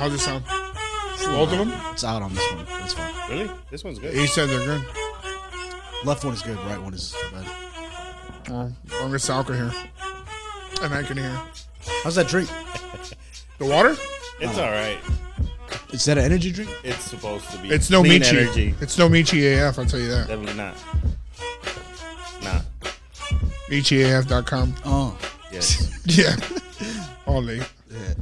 How's it sound? Both of them? It's out on this one. It's fine. Really? This one's good. He said they're good. Left one is good. Right one is bad. Oh, as long as Sal can hear. And I can hear. How's that drink? The water? It's all right. Is that an energy drink? It's supposed to be. It's no clean Michi. energy. It's no Michi AF, I'll tell you that. Definitely not. Nah. MichiAF.com. Oh. Yes. Yeah. All day. Yeah.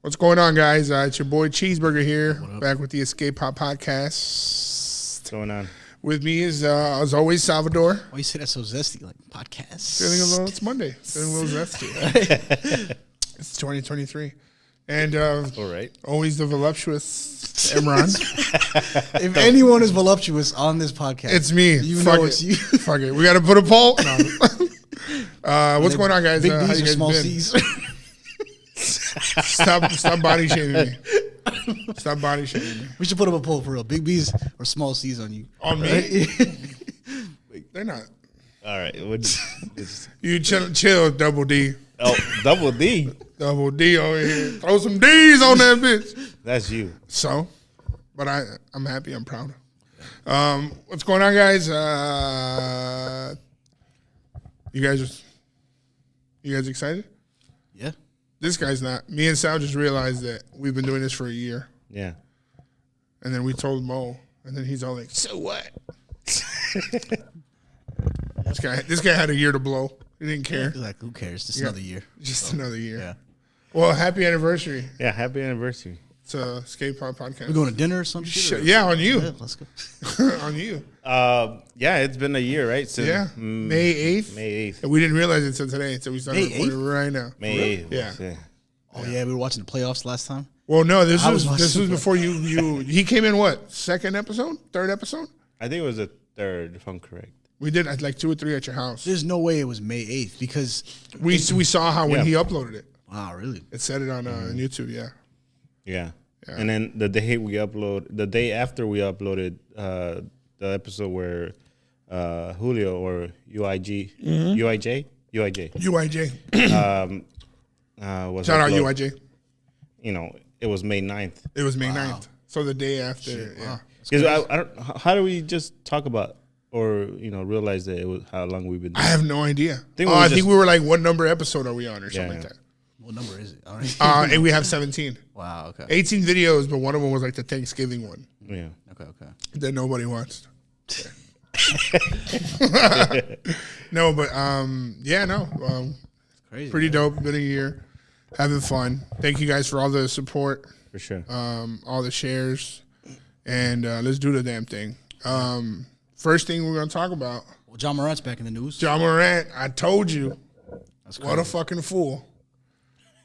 What's going on, guys? It's your boy Cheeseburger here, back with the Escape Pop Podcast. What's going on? With me is, as always, Salvador. Why you say that so zesty? Like podcast. Feeling a little, it's Monday. Feeling a little zesty. It's 2023. And All right. always the voluptuous Imran. If anyone is voluptuous on this podcast, It's me. You Fuck know it. it's you. Fuck it. We got to put a poll. No. What's going on, guys? Big How B's you or guys small been? C's? Stop body shaming me. Stop body shaming me. We should put up a poll for real. Big B's or small C's on you. On me? Right? They're not. All right. You chill, Double D. Oh, double D. Double D over here. Throw some D's on that bitch. That's you. So, but I'm happy. I'm proud. What's going on, guys? You guys excited? Yeah. This guy's not. Me and Sal just realized that we've been doing this for a year. Yeah. And then we told Mo, and then he's all like, "So what?" This guy had a year to blow. He didn't care. Like, who cares? Just another year. Just another year. Yeah. Well, happy anniversary Yeah. Happy anniversary. to Skate Pop Podcast. We going to dinner or some shit? Yeah, on you. Yeah, let's go. On you. Yeah, it's been a year, right? Since, Yeah. May 8th. May 8th. And we didn't realize it until today, until we started May recording right now. May 8th. Yeah. Oh yeah, we were watching the playoffs last time. Well, no, this I was was before you. He came in what? Second episode? Third episode? I think it was the third, if I'm correct. We did like 2 or 3 at your house. There's no way it was May 8th because We saw how when he uploaded it, wow, really? it said it on YouTube. Yeah. Yeah. And then the day after we uploaded the episode where Julio or UIJ UIJ. was Shout out upload- UIJ. You know, it was May 9th. It was May 9th. So the day after. Yeah. Because I don't. How do we just talk about or realize that it was how long we've been I doing? have no idea. I think we were like, what number episode are we on or something like that? What number is it? All right. And we have 17. Wow. Okay. 18 videos, but one of them was like the Thanksgiving one Yeah. Okay. that nobody watched. No, but Crazy. pretty dope. Been a year, having fun. Thank you guys for all the support, For sure. all the shares, and let's do the damn thing. First thing we're gonna talk about, Well, John Morant's back in the news. John Morant. I told you, That's what a fucking fool.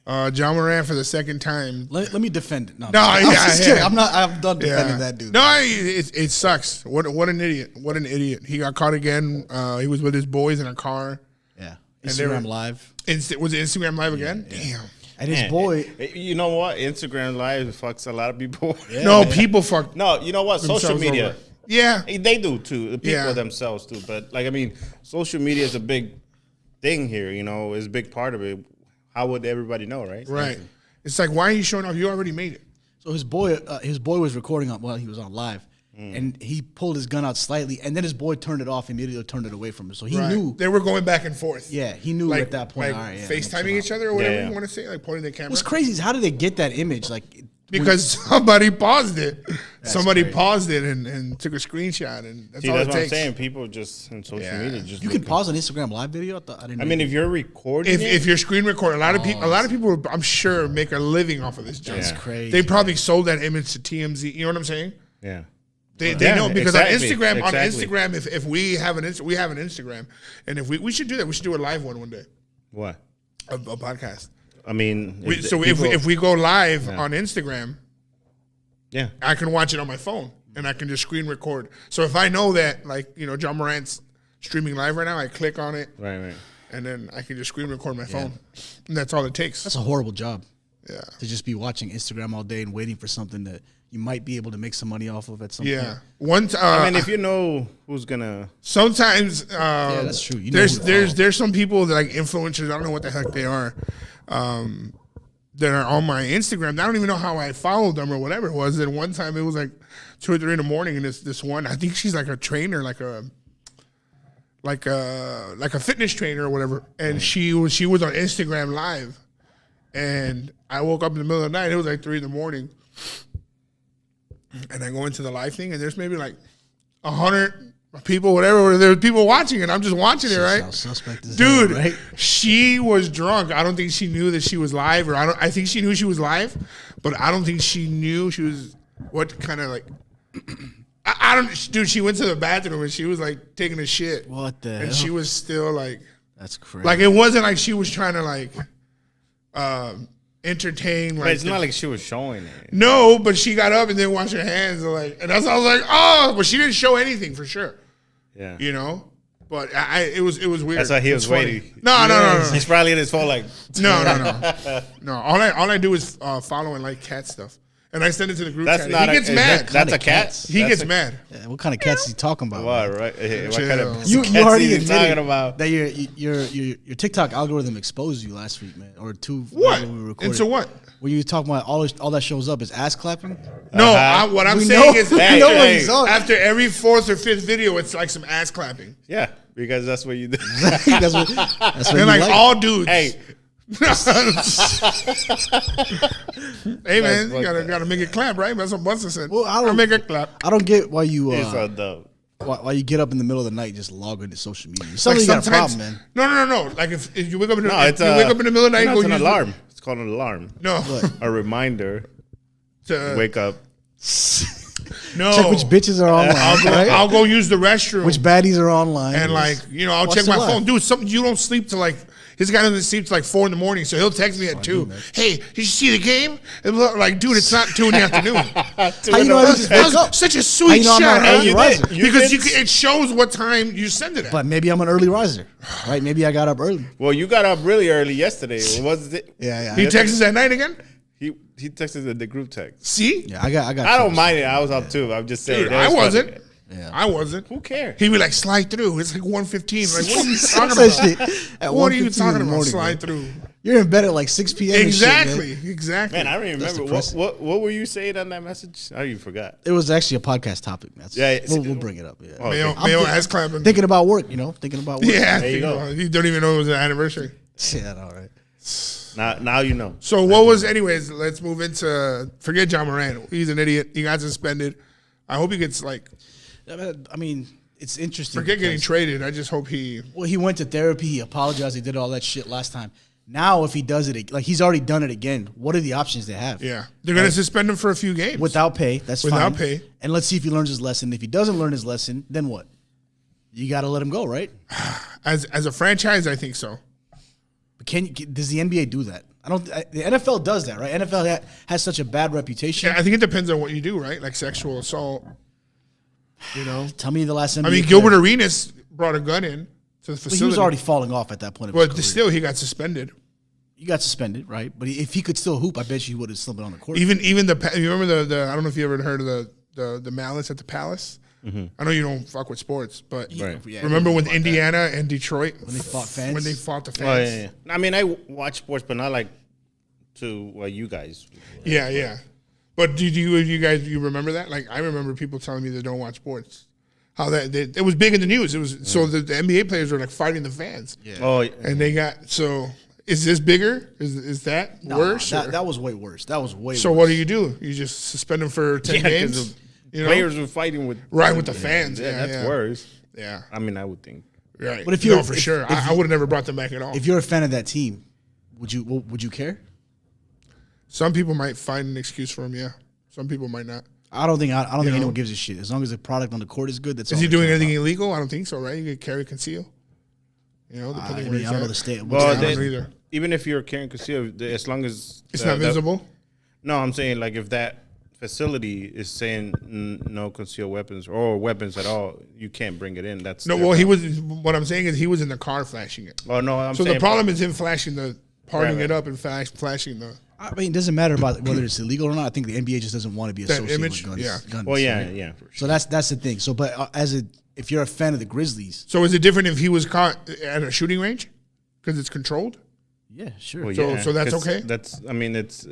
John Morant for the second time. Let me defend it. No, No, I'm just yeah. kidding. I'm done defending that dude. No, it sucks. What an idiot. What an idiot. He got caught again. He was with his boys in a car. Yeah. And they were- Instagram Live. Was it Instagram Live again? Damn. And his boy. You know what? Instagram Live fucks a lot of people. No, people fuck. No, you know what? Social themselves media. over. Yeah. They do too. The people Yeah. themselves do. But social media is a big thing here. It's a big part of it. How would everybody know, right? Right. It's like, why are you showing off? You already made it. So his boy was recording while he was on live, and he pulled his gun out slightly, and then his boy turned it off, immediately turned it away from him. So he knew. They were going back and forth. Yeah, he knew at that point. Like all right, yeah, FaceTiming each other or whatever Yeah. you want to say, like pointing the camera. What's crazy is how did they get that image? Like Because somebody paused it. Somebody crazy. paused it and took a screenshot, and that's See, all that's it what I'm takes. saying. People just in social Yeah. media just you can pause an Instagram Live video. I didn't. I know mean, that. if you're recording, If you're screen recording, a lot of people, I'm sure, make a living off of this job. That's Yeah. crazy. They probably sold that image to TMZ. You know what I'm saying? yeah, They Yeah, know because exactly, on exactly. Instagram, if we have an Instagram, and if we should do that, we should do a live one day, what? a podcast. I mean, If we go live on Instagram, yeah, I can watch it on my phone and I can just screen record. So if I know that John Morant's streaming live right now, I click on it right. and then I can just screen record my phone, and that's all it takes. That's a horrible job. Yeah. To just be watching Instagram all day and waiting for something that you might be able to make some money off of at some Yeah. point. I mean, if you know who's gonna, Sometimes that's true. You know there's who to follow. there's some people that like influencers. I don't know what the heck they are. that are on my Instagram. I don't even know how I followed them or whatever it was. And one time it was like 2 or 3 in the morning, and this one, I think she's like a trainer, like a fitness trainer or whatever. And she was on Instagram Live, and I woke up in the middle of the night. It was like 3 in the morning, and I go into the live thing, and there's maybe like 100 people, whatever. There were people watching, and I'm just watching it, right? Suspect as Dude, hell, right? she was drunk. I don't think she knew that she was live, or I think she knew she was live, but I don't think she knew she was what kind of like. I don't, dude. She went to the bathroom and she was like taking a shit. What the hell? And she was still like, that's crazy. like it wasn't like she was trying to like entertain. Like But it's not like she was showing it. no, but she got up and then washed her hands, and like, and that's I was like, oh, but she didn't show anything for sure. Yeah. You know, but it was weird. That's why he was It's funny. waiting. No. He's probably in his phone like, No. All I do is follow and like cat stuff, and I send it to the group that's chat. not He gets a, mad. That's a Kinda cat. cats. He That's gets a- mad. Yeah, what kind of cats is he talking about? What, right? What kind of Chill. cats You is already he admitted talking about? that your TikTok algorithm exposed you last week, man, or 2. What? when we recorded. Into what? When you talking about all that shows up is ass clapping. No, Uh-huh. what I'm We saying know- is we Hey, know what hey. he's on. after every 4th or 5th video, it's like some ass clapping. Yeah, because that's what you do. that's what And you like like. all dudes. Hey, Hey man, Fuck you that. gotta make it clap, right? That's what Buster said. Well, I don't- I'll make it clap. I don't get why you it's so dumb. why you get up in the middle of the night and just log into social media. Something you got a problem, man. No. Like if you wake up in the, No, if it's you wake up in the middle of the night, no, go it's an use the- alarm. It's called an alarm. No, A reminder to wake up. no. Check which bitches are online, right? I'll go use the restroom. Which baddies are online, and like I'll Watch check the my live. phone, dude. Something you don't sleep till like his guy doesn't sleep till like 4 in the morning, so he'll text me at 2. Hey, did you see the game? And we're like, dude, it's not 2 in the afternoon. How you know I just That woke was up? such a How sweet you know I'm shot, not an huh? early riser? Because it shows what time you send it at. But maybe I'm an early riser, right? Maybe I got up early. Well, you got up really early yesterday. Was it? Yeah. He texts us at night again. He texted the group text. See, Yeah, I got. I don't mind it. I was up too. I'm just saying. dude, that I was funny. wasn't. Yeah. I wasn't. Who cares? He'd be like, slide through. It's like 1:15. Like, what are you talking That shit about? at What are you 1:15 in talking the about? morning, Slide man. through. You're in bed at like 6 p.m. Exactly. And shit, Exactly. Man, I don't even That's remember depressing. what were you saying on that message? I even forgot. It was actually a podcast topic. That's, Yeah, it's- we'll bring it up. Yeah. Oh, Male okay. ass clapping. Thinking about work, thinking about work. Yeah, There you go. You don't even know it was an anniversary. Yeah, all right. Now you know. So what was, anyways, let's move into, forget John Moran. He's an idiot. He got suspended. I hope he gets like, I mean, it's interesting. forget getting because- traded. I just hope he, Well, he went to therapy. He apologized. He did all that shit last time. Now, if he does it, like he's already done it again, what are the options they have? yeah. They're going to suspend him for a few games. Without pay, that's Without fine. pay. And let's see if he learns his lesson. If he doesn't learn his lesson, then what? You got to let him go, right? As a franchise, I think so. But does the NBA do that? The NFL does that, right? NFL has such a bad reputation. Yeah, I think it depends on what you do, right? Like sexual assault, you know? Tell me the last NBA I mean, player- Gilbert Arenas brought a gun in to the Well, facility. he was already falling off at that point of his But career. still, he got suspended. He got suspended, right? But if he could still hoop, I bet you he would have still been on the court. Even you remember the I don't know if you ever heard of the malice at the Palace. I know you don't fuck with sports, but Right. Yeah, remember when about Indiana and Detroit When they fought fans? when they fought the Oh, fans? yeah. I mean, I watch sports, but not like to what you guys. Yeah. But do you guys remember that? Like I remember people telling me they don't watch sports. How it was big in the news. It was so the NBA players were like fighting the fans. Yeah. Oh, And they got so. Is this bigger? Is that No, worse? or- That was way worse. That was way so worse. what do? You just suspend them for 10 yeah, games? because You know? players were fighting with Right, with the fans. Yeah, Yeah, that's yeah. worse. Yeah, I mean, I would think. right. But if you're- no, for if- sure, if I would have never brought them back at all. If you're a fan of that team, would you care? Some people might find an excuse for him. Yeah, some people might not. I don't think know? anyone gives a shit. As long as the product on the court is good, that's Is all he they doing care anything about. illegal? I don't think so. Right? You could carry conceal. You know, I depending mean, where he's I don't know at. the state. Well, I don't they- know either. Even if you're carrying conceal, as long as It's not visible. No, I'm saying like if that facility is saying no concealed weapons or weapons at all, you can't bring it in. That's No, their well, he problem. was. What I'm saying is he was in the car flashing it. Oh no, I'm So saying the problem is him flashing parting Right. it up and flashing the. I mean, it doesn't matter about whether it's illegal or not. I think the NBA just doesn't want to be That associated image? with guns. Yeah. guns, Well, yeah, right? yeah. For So sure. that's the thing. So, but if you're a fan of the Grizzlies, So is it different if he was caught at a shooting range because it's controlled? Yeah, sure. Well, So that's 'cause okay? That's I mean it's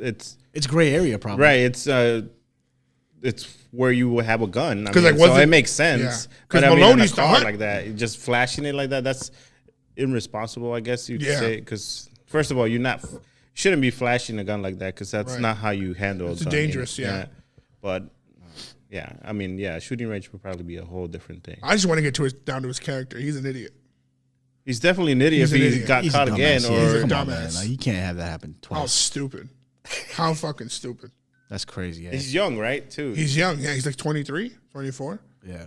Gray area, probably. right. It's where you will have a gun. I 'Cause, mean, like, was so it- it makes yeah. sense. 'Cause But I mean, Malone in a used to car hunt. like that, just flashing it like that, that's irresponsible, I guess you could Yeah. say. Because first of all, shouldn't be flashing a gun like that because that's Right. not how you handle It's a gun. dangerous, yeah. But yeah, I mean, yeah, shooting range would probably be a whole different thing. I just want to get down to his character. He's an idiot. He's definitely an idiot He's if an he idiot. got He's caught a again. dumbass, yeah. He's a Or dumbass. dumbass. Like, you can't have that happen How twice. stupid. How fucking stupid. That's crazy. Yeah. he's young, right? Too. He's young. Yeah, he's like 23, 24. Yeah.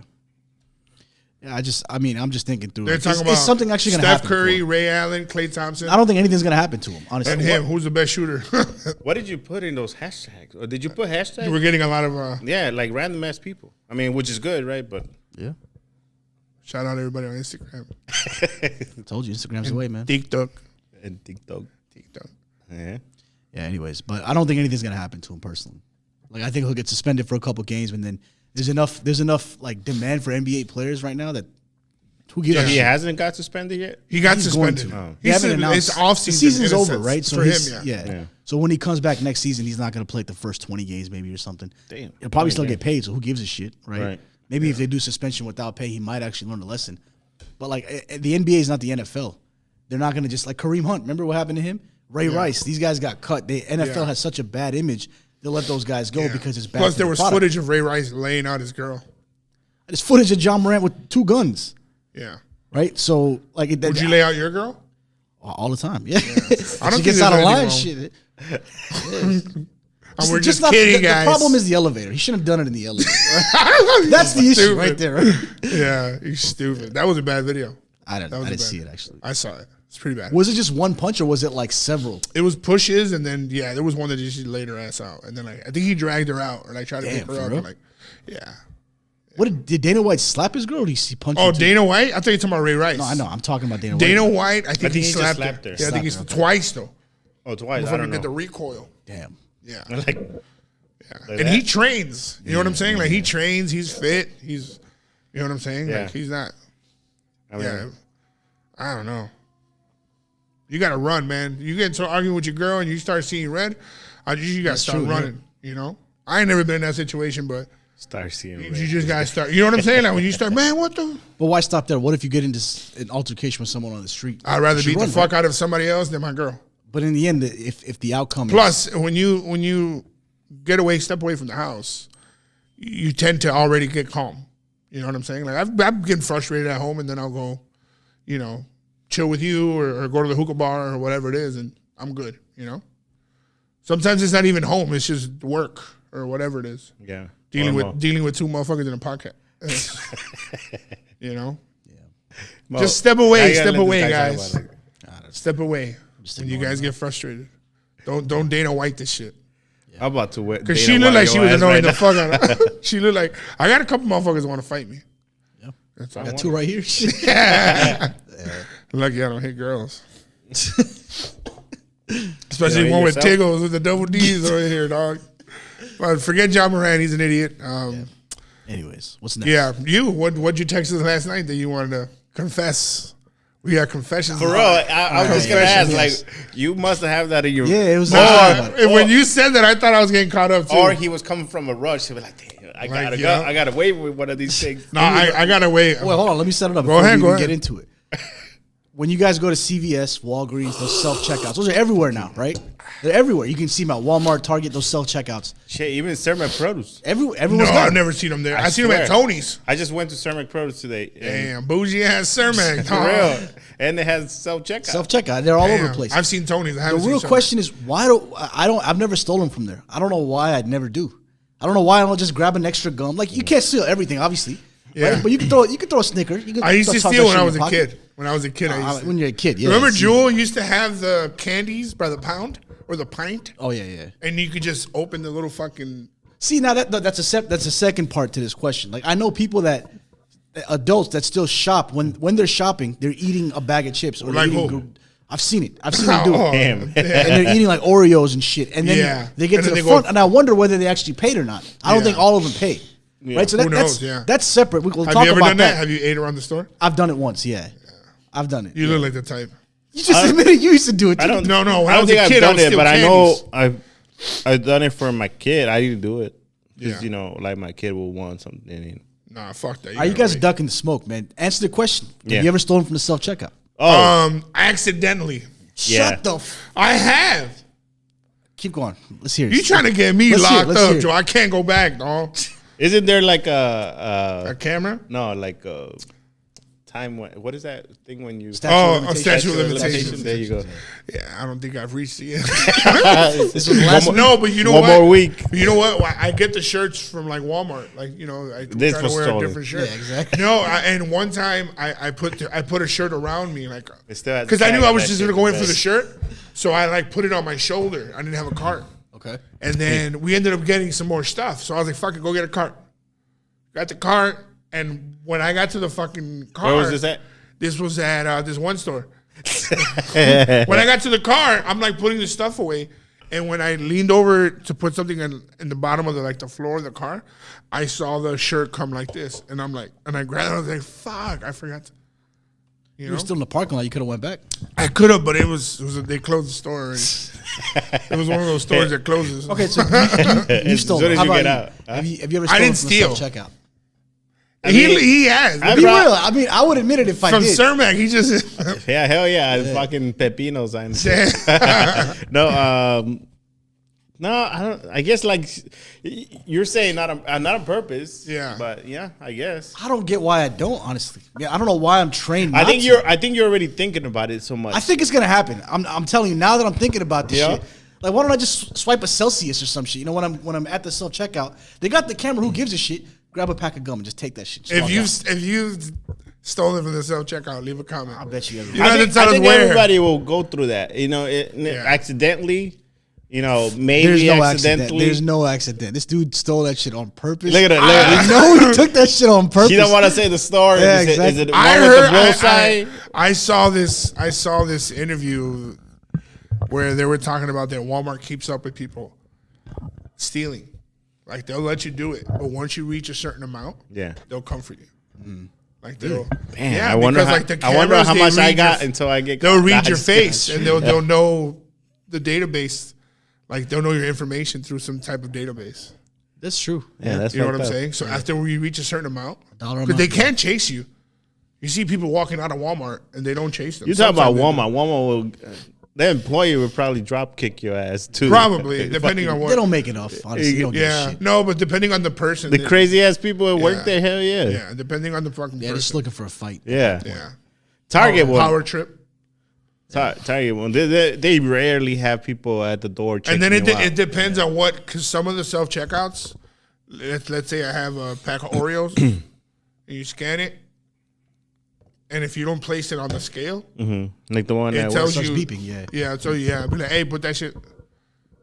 Yeah, I'm just thinking through. They're it. talking Is about something actually going to Steph happen? Curry, for him? Ray Allen, Klay Thompson, I don't think anything's going to happen to him, honestly. and him. Who's the best shooter? What did you put in those hashtags? Or did you put hashtags? We're getting a lot of Yeah, like random ass people. I mean, which is good, right? But Yeah. shout out everybody on Instagram. I told you, Instagram's the way, man. TikTok. and TikTok. TikTok. Yeah. Yeah, anyways. But I don't think anything's going to happen to him personally. Like, I think he'll get suspended for a couple games, and then there's enough like demand for NBA players right now that who gives So a he shit? hasn't got suspended yet? He got He's going suspended. to. Oh. They haven't It's announced. off The season. season's in a over, sense, right? So for him, he's, yeah. Yeah. So when he comes back next season, he's not going to play like the first 20 games, maybe or something. Damn. He'll probably Oh, still yeah. get paid. So who gives a shit, right? Right. Maybe if they do suspension without pay, he might actually learn a lesson. But like the NBA is not the NFL. They're not going to just like Kareem Hunt. Remember what happened to him? Ray Rice. These guys got cut. The NFL Yeah. has such a bad image. They'll let those guys go Yeah. because it's bad. Plus, for there the was product. footage of Ray Rice laying out his girl. There's footage of John Morant with 2 guns, Yeah. right? So like, Would you lay out your girl? all the time? Yeah. I don't she think gets there's out of anything line. wrong. Shit. We're just not- kidding, the guys. problem is the elevator. He shouldn't have done it in the elevator. Right? That's the issue Stupid. right there. Right? Yeah, you're stupid. That was a bad video. I That was didn't bad. see it actually. I saw it. It's pretty bad. Was it just one punch or was it like several? It was pushes, and then there was one that just laid her ass out, and then I think he dragged her out, or like tried to Damn, pick her for up, real? and like, yeah. What did Dana White slap his girl? Or did he punch? Oh, her too? Dana White. I thought you were talking about Ray Rice. No, I know. I'm talking about Dana White. Dana White. I think think he he just slapped, slapped her. her. Yeah, I think Slapped he's her, twice though. Oh, twice. I Before don't he know. did the recoil. Damn. Yeah, Like, yeah. Like And he that? trains. You know what I'm saying? Like he trains. He's fit. He's, you know what I'm saying? Yeah. Like he's not. I mean, Yeah, I don't know. You got to run, man. You get into arguing with your girl and you start seeing red. You got to start true, yeah. running. You know, I ain't never been in that situation, but start seeing you red. just got to start. You know what I'm saying? Like when you start, man, what the? But why stop there? What if you get into an altercation with someone on the street? I'd rather You should beat the run, fuck right? out of somebody else than my girl. But in the end, if the outcome Plus, when you step away from the house, you tend to already get calm. You know what I'm saying? Like I'm getting frustrated at home, and then I'll go, you know, chill with you or go to the hookah bar or whatever it is, and I'm good. You know. Sometimes it's not even home; it's just work or whatever it is. Yeah. Dealing Or with 2 motherfuckers in a podcast. You know. Mo, Just step now away, you gotta step let this away, guy talk guys. about it. Step away when you guys get frustrated. Don't Dana White this shit. I'm about to wet. Because she looked like she was annoying the fuck out of her. She looked like, I got a couple motherfuckers that want to fight me. Yeah. That's I all. got 2 right here. Lucky I don't hit girls. Especially You know, one with yourself? Tiggles with the double D's over here, dog. But forget John Moran, he's an idiot. Anyways, what's next? Yeah, what'd you text us last night that you wanted to confess? We got confessions. For real, I was just gonna ask. Confessions. Like, you must have that in your. Yeah, it was. And when you said that, I thought I was getting caught up too. Or he was coming from a rush. He'd be like, "Damn, I gotta yeah. go. I gotta wait with one of these things." No, I gotta wait. Well, hold on. Let me set it up. Go before ahead, we go even ahead. get into it. When you guys go to CVS, Walgreens, those self-checkouts, those are everywhere now, right? They're everywhere. You can see them at Walmart, Target, those self-checkouts. Shit, even Cermak Produce. Everyone's No, got I've them. never seen them there. I seen them at swear. Tony's. I just went to Cermak Produce today. and- Damn, bougie ass Cermak. For real. And they had self-checkout. Self-checkout. They're all over the Damn. place. I've seen Tony's. I The haven't real seen question is I've never stolen from there. I don't know why I'd never do. I don't know why I don't just grab an extra gum. Like you can't steal everything, obviously. Yeah. Right? But you can throw a Snicker. You can I used to toss steal that when shit I in was your a pocket. kid. When I was a kid, I used to. When you're a kid, yeah. Remember it's- Jewel used to have the candies by the pound or the pint, Oh yeah. and you could just open the little fucking. See now that's a second part to this question. Like I know people adults that still shop when they're shopping, they're eating a bag of chips or Like they're eating. who? I've seen it. I've seen them do it. Damn. And they're eating like Oreos and shit. And then Yeah. they get And to then the they front, go- and I wonder whether they actually paid or not. I don't Yeah. think all of them pay. Right? So Who knows? Yeah. that's separate. We'll Have talk you ever about done that? Have you ate around the store? I've done it once, yeah. I've done it. You look like the type. You just admitted you used to do it. I don't. No, when I I don't was a think kid, I've I done was it, still but candies. I know I've done it for my kid. I didn't do it. Just Yeah. like my kid will want something. Nah, fuck that. You guys are ducking the smoke, man. Answer the question. Yeah. Have you ever stolen from the self checkout? Oh, Accidentally. Yeah. Shut the. I have. Keep going. Let's hear it. You trying to get me Let's hear it, locked let's hear up, it. Joe? I can't go back, dog. isn't there like a A camera? no, like a time when what is that thing when you of A limitations. statute of limitations? limitations. There you go. Yeah, I don't think I've reached it yet. This was last week. No, but you know One what? more week. You know what? I get the shirts from like Walmart. Like I This try to was wear stolen. a different shirt. Yeah, exactly. No, and one time I put a shirt around me like It still has because the I tag knew I on was that just shit, gonna go in the for the best. shirt, so I like put it on my shoulder. I didn't have a cart, Okay. and then we ended up getting some more stuff. So I was like, "Fuck it, go get a cart." Got the cart, and when I got to the fucking car, Where was this at? This was at this one store. When I got to the car, I'm like putting the stuff away, and when I leaned over to put something in the bottom of the floor of the car, I saw the shirt come like this, and I'm like, and I grabbed it. I was like, "Fuck, I forgot." You You know, were still in the parking lot. You could have went back. I could have, but it was they closed the store already. It was one of those stores that closes. Okay, so you stole. As soon as How you about get you? out, huh? Have you ever I stolen didn't from steal. the self checkout? He has I Be brought- real. I mean, I would admit it if I from did. Cermak. He just Yeah, hell yeah, fucking pepino sign. No, no, I don't. I guess like you're saying, not on purpose. Yeah. but yeah, I guess. I don't get why I don't. Honestly, yeah, I don't know why I'm trained. I not think to. I think you're already thinking about it so much. I think it's gonna happen. I'm telling you now that I'm thinking about this Yeah. shit. Like, why don't I just swipe a Celsius or some shit? You know, when I'm at the self checkout, they got the camera. Who gives a shit? Grab a pack of gum and just take that shit. Just walk out. if you've stolen from the self checkout, leave a comment. I bet you. You don't have to tell I us think where. everybody will go through that. You know, Yeah. accidentally. You know, maybe There's no accident. accidentally. There's no accident. This dude stole that shit on purpose. Look at it. Look at it. No, he took that shit on purpose. You don't want to say the story. Yeah, Is exactly. it I one with the heard. bullseye? I saw this. I saw this interview where they were talking about that Walmart keeps up with people stealing. Like they'll let you do it, but once you reach a certain amount, Yeah. they'll come for you. Like they'll. Man, yeah, I wonder. because, How, like, the I wonder cameras, how they much I read got your- until I get. They'll caught. read Nah, your just face kidding. and they'll know the database. Like they'll know your information through some type of database. That's true. Yeah, that's You know what fucked I'm up. saying? So after we reach a certain amount, Dollar because they amount. can't chase you. You see people walking out of Walmart and they don't chase them. You talk about Sometimes they Walmart. Walmart will. The employee will probably drop kick your ass too. Probably, depending on what. They don't make enough. Honestly, they don't give a Yeah, shit. no, but depending on the person. The crazy ass people at work Yeah. there. Hell yeah. Yeah, depending on the fucking They're just person. looking for a fight. Yeah. Yeah. Target will. Power trip. Target will. They rarely have people at the door checking And then you out. it depends on what, because some of the self checkouts, let's say I have a pack of Oreos and you scan it, and if you don't place it on the scale, Like the one it that tells was. Starts you. beeping, yeah. Yeah, so yeah, be like, hey, put that shit,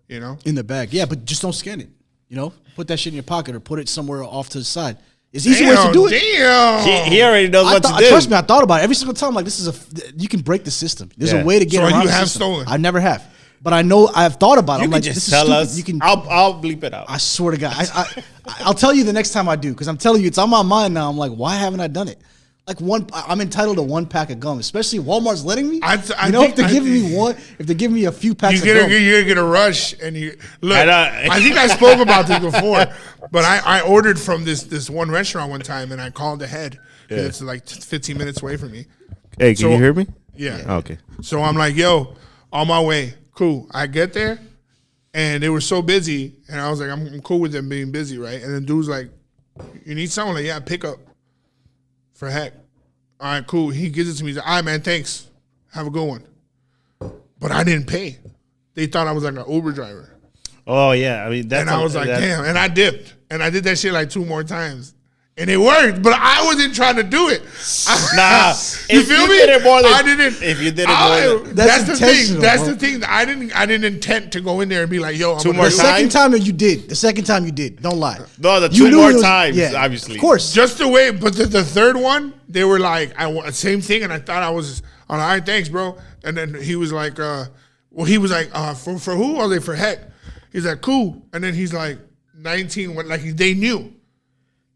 you know? In the bag. Yeah, but just don't scan it. You know? Put that shit in your pocket or put it somewhere off to the side. It's easy ways to do it. Damn. He already knows what to do. Trust me, I thought about it. Every single time, like, this is you can break the system. There's Yeah. a way to get So around you the have system. stolen. I never have. But I know I've thought about it. You I'm can like, just this is tell stupid. us. You can I'll bleep it out. I swear to God. I'll tell you the next time I do, because I'm telling you, it's on my mind now. I'm like, why haven't I done it? Like I'm entitled to one pack of gum, especially if Walmart's letting me. I you know, think- if they're I giving think- me one, if they're giving me a few packs You're of gum. gonna rush, and you look. I know. I think I spoke about this before, but I ordered from this one restaurant one time, and I called ahead because Yeah. it's like 15 minutes away from me. Hey, can So- you hear me? Yeah. Okay. So I'm like, yo, on my way. Cool. I get there, and they were so busy, and I was like, I'm cool with them being busy, right? And then dude's like, you need someone? Like, yeah, pick up. For heck. All right, cool. He gives it to me. He's like, all right, man, thanks. Have a good one. But I didn't pay. They thought I was like an Uber driver. Oh yeah, I mean that's. And I was like, damn. And I dipped. And I did that shit like 2 more times. And it worked, but I wasn't trying to do it. Nah, You if feel you me? did it more than- I didn't. if you did it more than- That's the thing. intentional, That's bro. the thing. I didn't intend to go in there and be like, yo, I'm 2 gonna more The do times? it. second time that you did. The second time you did. Don't lie. No, the You 2 knew more it was- times, yeah, obviously. Of course. Just the way, but the third one, they were like, same thing, and I thought I was all right, thanks, bro. And then he was like, he was like, for who? I was like, for heck. He's like, cool. And then he's like, 19, like they knew.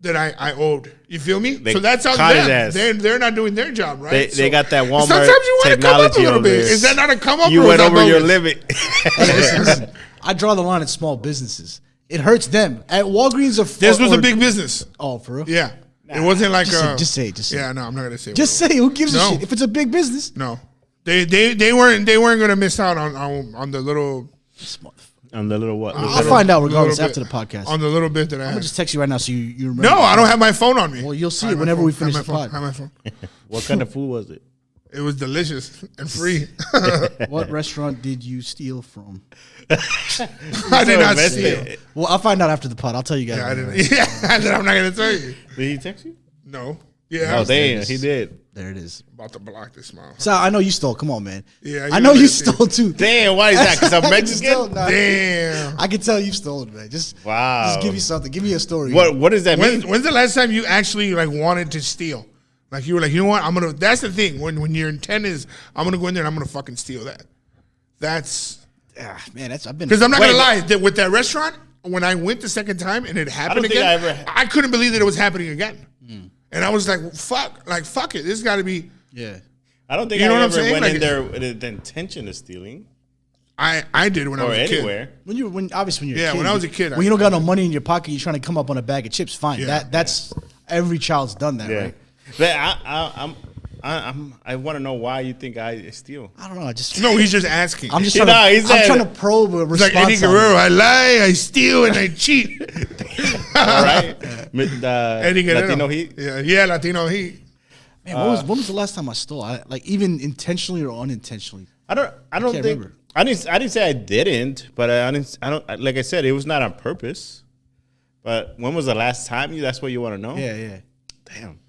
that I owed. You feel me? They So that's on caught his them. ass. They're not doing their job, right? They got that Walmart sometimes you want to come up a technology little over bit. there. Is that not a come up? You or went is that over your bogus? limit. Listen, I draw the line at small businesses. It hurts them. At Walgreens or This was a big business. Oh, for real? Yeah. It wasn't like Just say it. Yeah, no, I'm not gonna say. Just say it. Who gives a No. shit? If it's a big business. No. They weren't gonna miss out on the little. On the little what? I'll find out regardless little after the bit. podcast. On the little bit that I I'm had. gonna just text you right now so you remember. No, I don't have my phone on me. Well, you'll see I it have my whenever phone. we finish I have the my pod. phone. I have my phone. What kind of food was it? It was delicious and free. What restaurant did you steal from? I did not steal. Well, I'll find out after the pod. I'll tell you guys. Yeah, I didn't. Yeah, I'm not gonna tell you. Did he text you? No. Yeah. Oh, damn, he did. There it is. About to block this smile. Sal, I know you stole. Come on, man. Yeah, I know you did. stole too. Damn, why is that? Because I'm Stole, Mexican? nah. Damn. I can tell you stole, man. Just Wow. Just give me something. Give me a story. What does that mean? When's the last time you actually like wanted to steal? Like you were like, you know what? I'm gonna. That's the thing. When your intent is, I'm gonna go in there and I'm gonna fucking steal that. That's Man, I've been. because I'm not Wait, gonna lie. That with that restaurant, when I went the second time and it happened don't think again, I I couldn't believe that it was happening again. And I was like, fuck it. This got to be. Yeah. I don't think You know I what I'm ever saying? went Like- in there with the intention of stealing I did when I or was a kid. anywhere. When obviously when you're a Yeah, kid, when I was a kid, when you don't got no money in your pocket, you're trying to come up on a bag of chips. Fine, Yeah, that's every child's done that, Yeah, right? but I want to know why you think I steal. I don't know. I just No, he's just asking. I'm just You trying know, he to. said- I'm trying to probe a It's like response. Eddie on Guerrero. it. I lie, I steal, and I cheat. All right, Eddie Guerrero. Latino Heat. Yeah, Latino Heat. Man, when was the last time I stole? Like even intentionally or unintentionally. I don't can't think remember. I didn't say I didn't, but I don't like I said it was not on purpose. But when was the last time that's what you want to know? Yeah. Damn.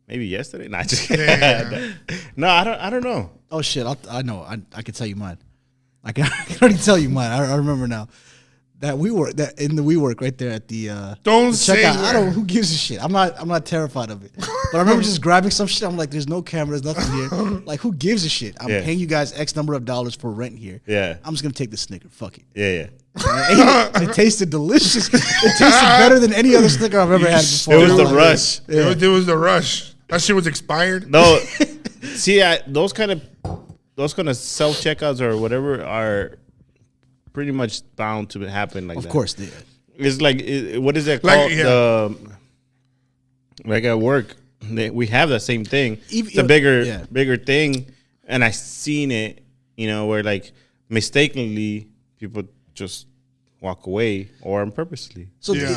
Maybe yesterday. Not just Yeah. No, I don't know. Oh shit! I know. I can tell you mine. I can already tell you mine. I remember now. That in the WeWork right there at the Don't the say checkout. I where. don't. Who gives a shit? I'm not terrified of it. But I remember just grabbing some shit. I'm like, there's no cameras, nothing here. Like, who gives a shit? I'm Yeah. paying you guys X number of dollars for rent here. Yeah. I'm just gonna take the Snicker. Fuck it. Yeah. And I ate it, and it tasted delicious. It tasted better than any other Snicker I've ever had before. It was in the my life. rush. It was the rush. That shit was expired. No, see, those kind of self checkouts or whatever are pretty much bound to happen like that. Of course, yeah. It's like what is that Like, called? yeah. Like at work, we have the same thing. Even- It's a bigger yeah. bigger thing, and I seen it. Where like mistakenly people just walk away or purposely. So Yeah.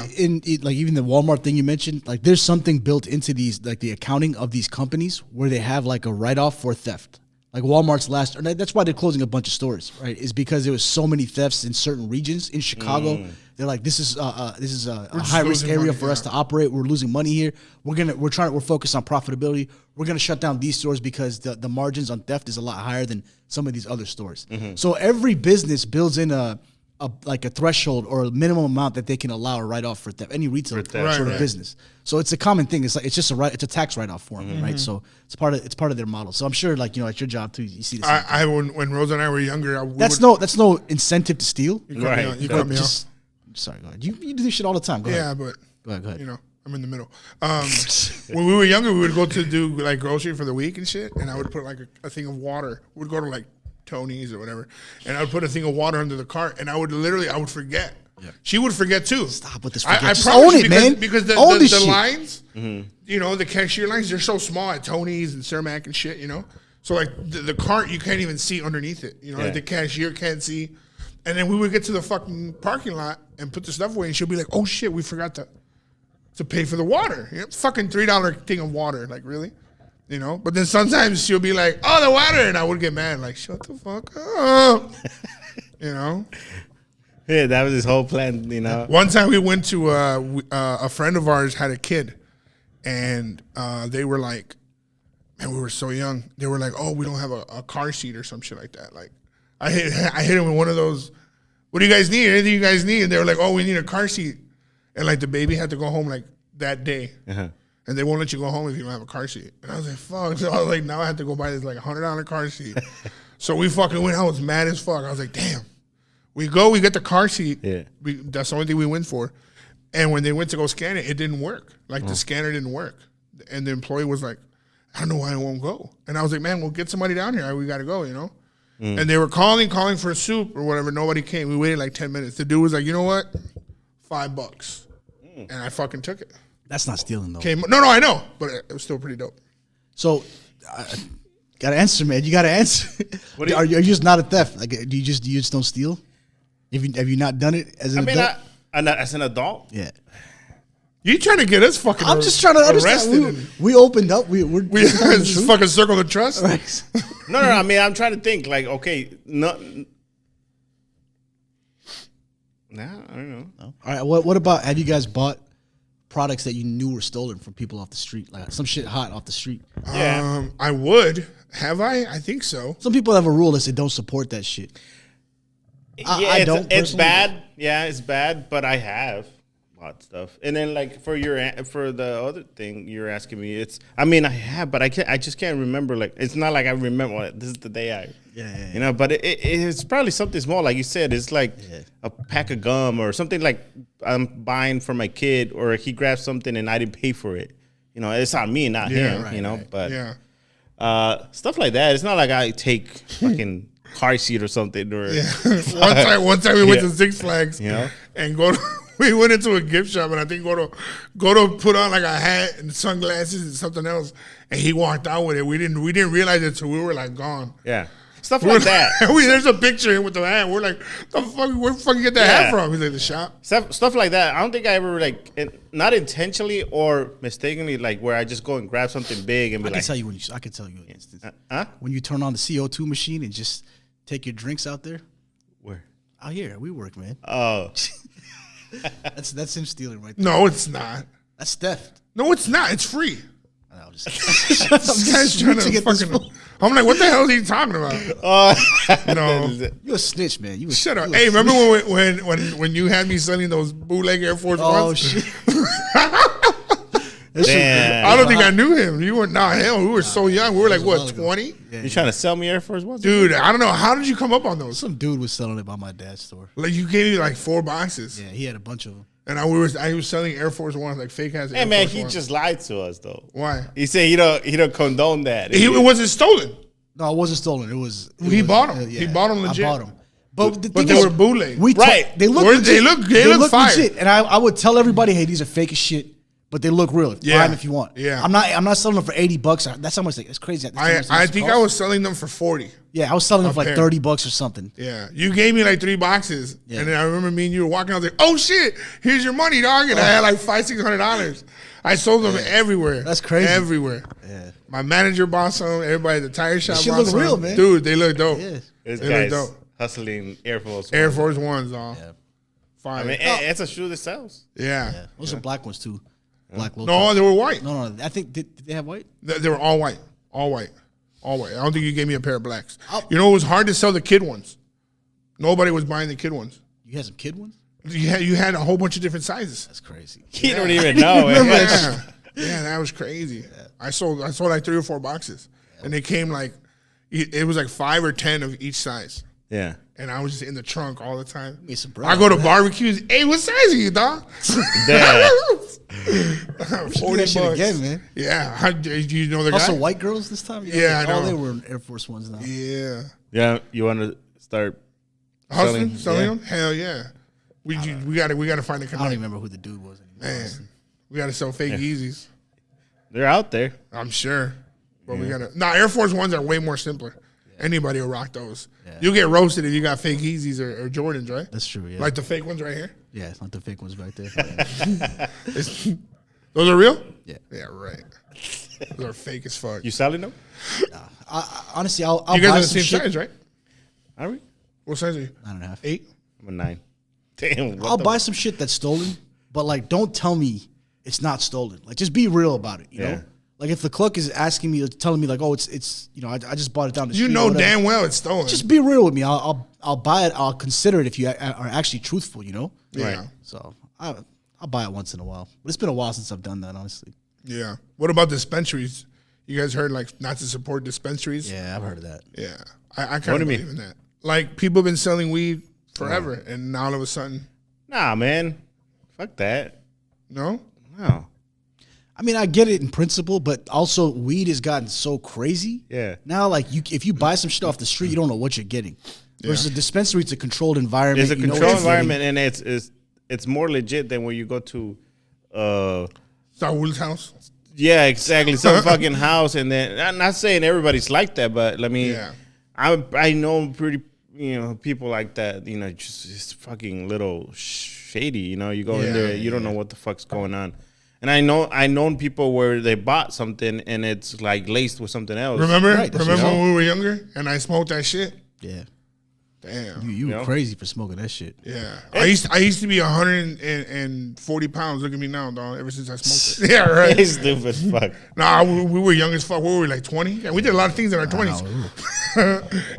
like even the Walmart thing you mentioned, like there's something built into these, like the accounting of these companies where they have like a write-off for theft. Like Walmart's and that's why they're closing a bunch of stores, right? Is because there was so many thefts in certain regions in Chicago. They're like, this is a just high risk losing area money, for us yeah. to operate. We're losing money here. We're focused on profitability. We're gonna shut down these stores because the margins on theft is a lot higher than some of these other stores. So every business builds in a threshold or a minimum amount that they can allow a write off for theft. Any retail theft. sort Right, of right. business. So it's a common thing. It's it's a tax write off for them, right? So it's part of their model. So I'm sure at your job too, you see this. When Rosa and I were younger, That's no incentive to steal. You cut me Right. out. You But cut me out. just sorry, go ahead. You do this shit all the time. Go Yeah, ahead. but Go ahead. you know, I'm in the middle. When we were younger, we would go to do like grocery for the week and shit, and I would put like a thing of water. We'd go to like Tony's or whatever, and I would put a thing of water under the cart, and I would forget. Yeah. She would forget too. Stop with this I forget. Just promise own you it, because, man. Because Own the this shit. lines, the cashier lines, they're so small at Tony's and Cermak and shit, So like the cart, you can't even see underneath it. Like Yeah. the cashier can't see. And then we would get to the fucking parking lot and put the stuff away, and she'll be like, "Oh shit, we forgot to pay for the water. Fucking $3 thing of water, like really." But then sometimes she'll be like, "Oh, the water," and I would get mad, like, "Shut the fuck up," Yeah, that was his whole plan. One time we went to a friend of ours had a kid, and they were like, man, we were so young. They were like, "Oh, we don't have a car seat or some shit like that." Like, I hit him with one of those. What do you guys need? Anything you guys need? And they were like, "Oh, we need a car seat," and like the baby had to go home like that day. And they won't let you go home if you don't have a car seat. And I was like, fuck. So I was like, now I have to go buy this like $100 car seat. So we fucking went. I was mad as fuck. I was like, damn. We get the car seat. Yeah. That's the only thing we went for. And when they went to go scan it, it didn't work. Like the scanner didn't work. And the employee was like, I don't know why it won't go. And I was like, man, we'll get somebody down here. We got to go, you know? And they were calling for soup or whatever. Nobody came. We waited like 10 minutes. The dude was like, you know what? $5. And I fucking took it. That's not stealing though. No, I know. But it was still pretty dope. So, gotta answer, man. You gotta answer. Are you just not a theft? Like, do you just don't steal? Have you not done it as an adult? As an adult? Yeah. You trying to get us fucking I'm just trying to understand. We opened up. We're just fucking circle the trust. Right. No. I mean, I'm trying to think. Like, okay, no. Nah, I don't know. No. All right. What about? Have you guys bought products that you knew were stolen from people off the street, like some shit hot off the street? Yeah. I would. Have I? I think so. Some people have a rule that say don't support that shit. I don't. It's bad. Yeah, it's bad. But I have bought stuff. And then like for the other thing you're asking me, I mean I have, but I just can't remember. Like it's not like I remember. Well, this is the day I. Yeah. You know, but it's probably something small, like you said. It's like a pack of gum or something like I'm buying for my kid, or he grabs something and I didn't pay for it. You know, it's on me, not him. Right, you know, right. but stuff like that. It's not like I take fucking car seat or something. Or one time we went to Six Flags, and we went into a gift shop, and I think go to put on like a hat and sunglasses and something else, and he walked out with it. We didn't realize it until we were like gone. Yeah. Stuff like that. There's a picture with the hat. We're like, where the fuck you get that hat from? He's like, the shop. Stuff like that. I don't think I ever not intentionally or mistakenly, like where I just go and grab something big and be I can tell you an instance. When you turn on the CO2 machine and just take your drinks out there. Where? Out here, we work, man. Oh. That's him stealing right there. No, it's not. That's theft. No, it's not. It's free. I'm just This guy's trying to get this fucking. I'm like, what the hell is he talking about? No. You a snitch, man. Shut up. Hey, remember when you had me selling those bootleg Air Force Ones? Oh shit. Damn. I don't think I knew him. You were not him. We were so young. We were like, what, 20? You trying to sell me Air Force Ones? Dude, I don't know. How did you come up on those? Some dude was selling it by my dad's store. Like, you gave me like 4 boxes. Yeah, he had a bunch of them. And I was selling Air Force Ones, like fake ass. Hey man, he just lied to us though. Why? He said he don't condone that. It wasn't stolen. No, it wasn't stolen. He bought them. He bought them legit. I bought them. But they were bootleg. They look legit. They look fire. legit. And I would tell everybody, hey, these are fake as shit, but they look real. Buy them if you want. Yeah. I'm not selling them for $80. That's how much it's crazy. I think I was selling them for 40. Yeah, I was selling them for like $30 or something. Yeah, you gave me like 3 boxes, and then I remember me and you were walking. I was like, "Oh shit, here's your money, dog!" And I had like $500-600. I sold them everywhere. That's crazy. Everywhere. Yeah. My manager bought some. Everybody at the tire shop Shit bought look some. real, man. Dude, they look dope. Yeah. This They look guy's dope. hustling Air Force Ones. Air Force Ones, dog. Yeah. Fire. I mean, it's a shoe that sells. Yeah. Those are black ones too. Black low. No, they were white. No. I think did they have white? They were all white. All white. All white. I don't think you gave me a pair of blacks. You know, it was hard to sell the kid ones. Nobody was buying the kid ones. You had some kid ones? You had a whole bunch of different sizes. That's crazy. You don't even know. Yeah, that was crazy. I sold like 3 or 4 boxes, and they came like it was like 5 or 10 of each size. Yeah. And I was just in the trunk all the time. Me some I go to barbecues. Hey, what size are you, dog? Damn. $40 again, man. Yeah, do you know the guy? Also, white girls this time. Yeah, I know. They were Air Force Ones now. Yeah. Yeah. You want to start Selling yeah. them? Hell yeah. We gotta find a I don't connect. even remember who the dude was anymore. Man, we gotta sell fake Yeezys. They're out there. I'm sure, but we gotta. Air Force Ones are way more simpler. Anybody will rock those. Yeah. You'll get roasted if you got fake Yeezys or Jordans, right? That's true. Yeah. Like the fake ones right here. Yeah, it's not the fake ones right there. Those are real? Yeah. Yeah, right. Those are fake as fuck. You selling them? Honestly, I'll You guys buy are the some same shit. size, right? Are we? What size are you? 9.5. 8? I'm a 9. Damn. I'll buy some shit that's stolen, but like, don't tell me it's not stolen. Like, just be real about it. You know, like if the clerk is asking me, telling me like, oh, it's I just bought it down the street. You know damn well it's stolen. Just be real with me. I'll buy it. I'll consider it if you are actually truthful. You know. Yeah. Right. So I'll buy it once in a while. But it's been a while since I've done that, honestly. Yeah. What about dispensaries? You guys heard like not to support dispensaries? Yeah, I've heard of that. Yeah. I kind of believe in that. Like people have been selling weed forever, and now all of a sudden, Nah, man. Fuck that. No. No. I mean, I get it in principle, but also weed has gotten so crazy. Yeah. Now, like, if you buy some shit off the street, you don't know what you're getting. Versus a dispensary, it's a controlled environment. It's a controlled environment, and it's more legit than when you go to. Saul's house. Yeah, exactly. Some fucking house, and then I'm not saying everybody's like that, but I mean, I know pretty people like that. Just fucking little shady. You go in there, you don't know what the fuck's going on. And I known people where they bought something and it's like laced with something else. Remember when we were younger and I smoked that shit? Yeah. Damn. You were crazy for smoking that shit. Yeah. I used to be 140 pounds. Look at me now, dog. Ever since I smoked it. Yeah, right. It's stupid as fuck. Nah, we were young as fuck. What were we, like 20? Yeah, we did a lot of things in our 20s.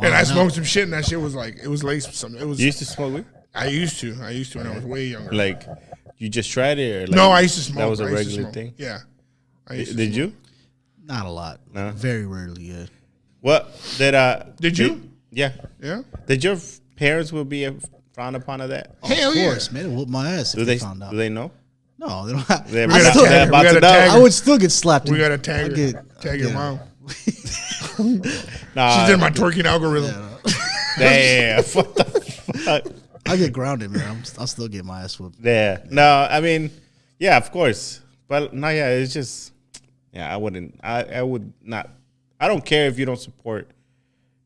And I smoked some shit and that shit was like, it was laced with something. It was. You used to smoke weed? I used to when I was way younger. Like, you just tried it? Or like, no, I used to smoke. That was a regular thing? Yeah. Did you? Not a lot. No? Very rarely, yeah. What? Did you? Yeah. Yeah. Did your parents will be frowned upon of that? Hell Of course, man. It whooped my ass if they found out. Do they know? No, they don't have. They're We gotta about to know. tag her. I would still get slapped. We got to tag her. Tag your mom. Nah, She's in my twerking algorithm. Damn. What the fuck? I get grounded, man. I'll still get my ass whooped. Yeah. No, I mean, yeah, of course. But no, yeah, it's just, I wouldn't, I would not, I don't care if you don't support,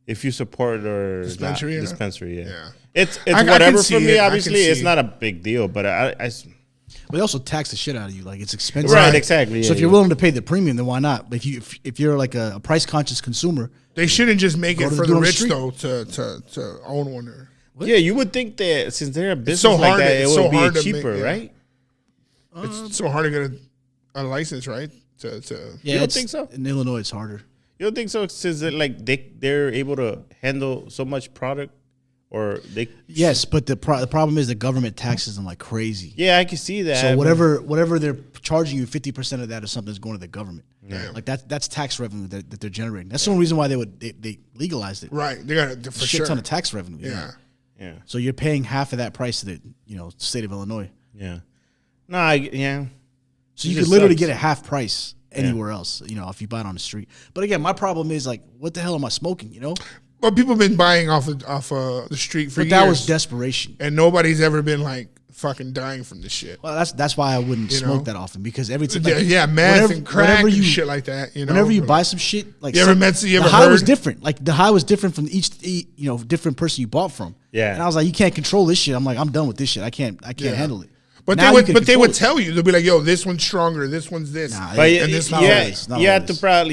if you support or Dispensary, not. yeah. Dispensary, yeah. Yeah. It's I can whatever see for me, it. I can obviously. It's see not a big deal, but But they also tax the shit out of you. Like, it's expensive. Right, exactly. So if you're willing to pay the premium, then why not? But if you're like a price conscious consumer, They shouldn't just make it to for do the on the rich, street. though, to own one. Yeah, you would think that since they're a business so like hard that, to- it it's so would hard be to make- cheaper, yeah. right? It's so hard to get a license, right? To yeah, don't it's- think so? In Illinois, it's harder. You don't think so? Since they're able to handle so much product, or they? Yes, but the problem is the government taxes them like crazy. Yeah, I can see that. So but- whatever they're charging you, 50% of that or something is going to the government. Yeah. Like that's tax revenue that they're generating. That's the only reason why they legalized it. right, they got it for Shit sure. ton of tax revenue. Yeah, Yeah. So you're paying half of that price to the state of Illinois. Yeah. No, yeah. So It you could just literally sucks. get a half price anywhere else, if you buy it on the street. But again, my problem is like, what the hell am I smoking? but people have been buying off the street for But years. that was desperation. and nobody's ever been like fucking dying from this shit. Well, that's why I wouldn't smoke that often because every time, Meth and crack and shit like that. Whenever you buy some shit, like You ever the high was different. Like the high was different from each different person you bought from. Yeah. And I was like, you can't control this shit. I'm like, I'm done with this shit. I can't handle it. But Now they you would, can but they control would it. tell you. They'll be like, "Yo, this one's stronger. This one's this." Nah, But and this not one- always, not you always.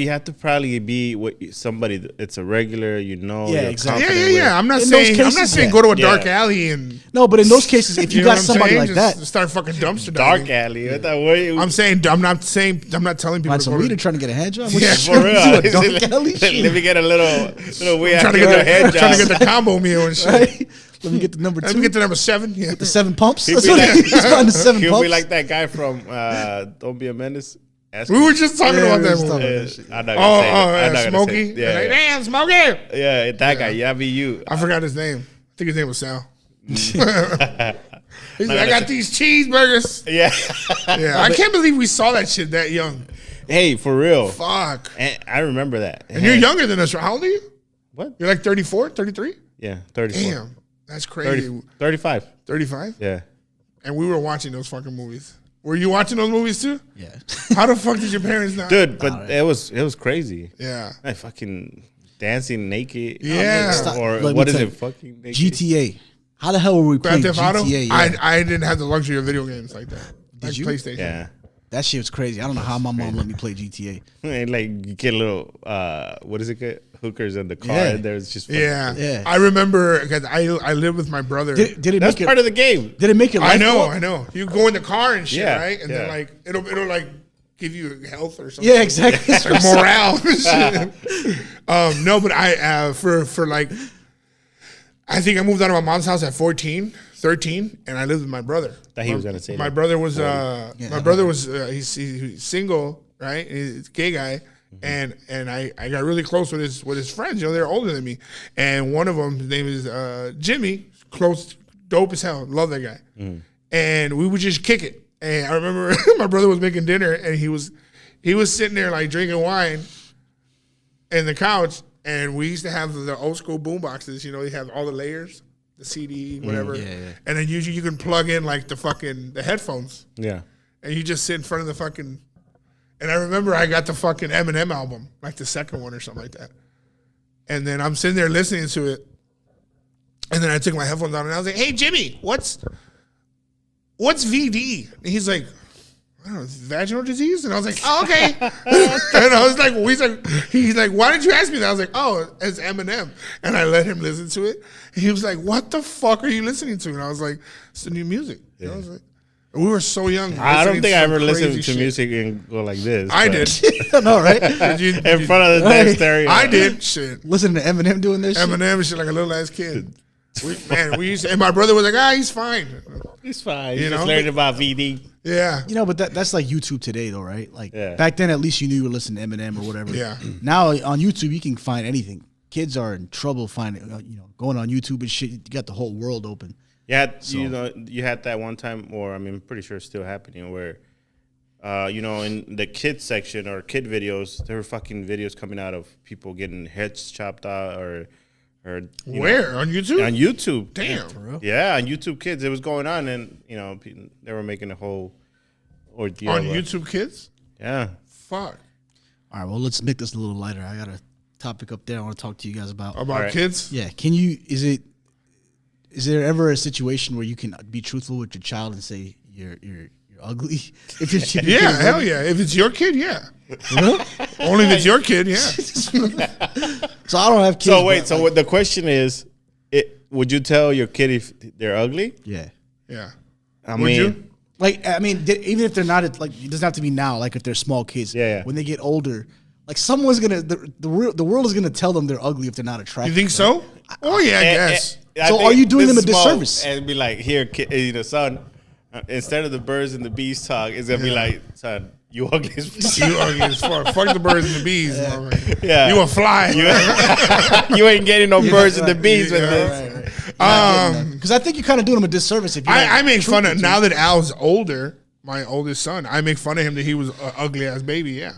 have to probably be somebody it's a regular, Yeah, you're exactly. Yeah, confident yeah. I'm not In those saying. I'm not cases, saying yeah. go to a dark Yeah. alley and No, but in those cases, if you, know got what I'm somebody saying? like Just that, start fucking dumpster with. Dark diving. alley. I thought, what you, I'm saying. I'm not telling people find to some go weed to. and trying to get a hand job. Yeah, for real. You a dark alley? Let me get a little weird. Trying to get the combo meal and shit. Right? Let me get the number 2. Let me get to number 7. Yeah. the 7 pumps. He'd That's be what like- he's finding the 7 He'll pumps. be like that guy from Don't Be a Menace. We were just talking Yeah, about we that was movie. talking about Yeah, that shit. I'm not Oh, gonna say it. I'm not gonna Smokey. say it. Yeah, Like, yeah. damn, Smokey. Yeah, that guy. Yeah, be you. I forgot his name. I think his name was Sal. He's like, I got these cheeseburgers. Yeah. Yeah, I can't believe we saw that shit that young. Hey, for real. Fuck. And I remember that. And you're younger than us. Right? How old are you? What? You're like 34, 33? Yeah, 34. Damn. That's crazy. 30, 35. 35? Yeah. And we were watching those fucking movies. Were you watching those movies too? Yeah. How the fuck did your parents not? Dude, but it was crazy. Yeah. Like fucking dancing naked. Yeah. Stop. Or Let me what is tell it? you. Fucking naked. GTA. How the hell were we playing Grand Theft Auto? GTA? Yeah. I didn't have the luxury of video games like that. Like you? PlayStation. Yeah. That shit was crazy. I don't know how my mom let me play GTA. And like you get a little what is it called? Hookers in the car Yeah. and there's just fucking- Yeah. Yeah. I remember because I lived with my brother. Did it That's make part it? of the game. Did it make it? I know. You go in the car and shit, Yeah, right? And then yeah. like it'll like give you health or something. Yeah, exactly. Like morale. and shit. No, but I for like I think I moved out of my mom's house at 14, 13, and I lived with my brother. Thought he was gonna say my that. brother was he's single, right? He's a gay guy. And I got really close with his friends. They're older than me. And one of them, his name is Jimmy, close, dope as hell. Love that guy. And we would just kick it. And I remember my brother was making dinner, and he was sitting there like drinking wine in the couch. And we used to have the old school boom boxes. You know, you have all the layers, the CD, whatever. And then usually you can plug in like the headphones. Yeah. And you just sit in front of the fucking. And I remember I got the fucking Eminem album, like the second one or something like that. And then I'm sitting there listening to it. And then I took my headphones on and I was like, "Hey Jimmy, what's VD?" And he's like, "I don't know, vaginal disease." And I was like, "Oh, okay." And I was like, he's like, "Why did you ask me that?" I was like, "Oh, it's Eminem." And I let him listen to it. And he was like, "What the fuck are you listening to?" And I was like, "It's the new music." Yeah. I was like, we were so young. I don't think I ever listened to music and go like this. I did. No, right? In front of the damn stereo. I did. Shit. Listen to Eminem doing this shit. Eminem and shit like a little ass kid. We used to, and my brother was like, "He's fine." He's fine. You He's just know? learning about VD. Yeah. You know, but that's like YouTube today, though, right? Like back then, at least you knew you were listening to Eminem or whatever. Yeah. Now on YouTube, you can find anything. Kids are in trouble finding, going on YouTube and shit. You got the whole world open. Yeah, you had that one time, or I mean, I'm pretty sure it's still happening, where, in the kids section or kid videos, there were fucking videos coming out of people getting heads chopped out or where on YouTube? On YouTube, damn, for real? Yeah, on YouTube Kids, it was going on, and they were making a whole ordeal on YouTube Kids. Yeah, fuck. All right, well, let's make this a little lighter. I got a topic up there I want to talk to you guys about. About kids? Yeah, is there ever a situation where you can be truthful with your child and say you're ugly? If your kid hell yeah. If it's your kid, yeah. Only if it's your kid, yeah. So I don't have kids. So wait, what the question is, would you tell your kid if they're ugly? Yeah. Yeah. Would you? Like, I mean, even if they're not, like, it doesn't have to be now. Like, if they're small kids, when they get older, like, someone's gonna the world is gonna tell them they're ugly if they're not attractive. You think so? Oh yeah, I guess. So are you doing them a disservice? And be like, here, son, instead of the birds and the bees talk, it's gonna be like, son, you ugly as fuck. You ugly as fuck. Fuck the birds and the bees. Yeah. You a fly. You ain't getting no birds and the bees with this. Because I think you're kind of doing him a disservice if you. I make fun of now that Al's older. My oldest son, I make fun of him that he was an ugly ass baby. Yeah.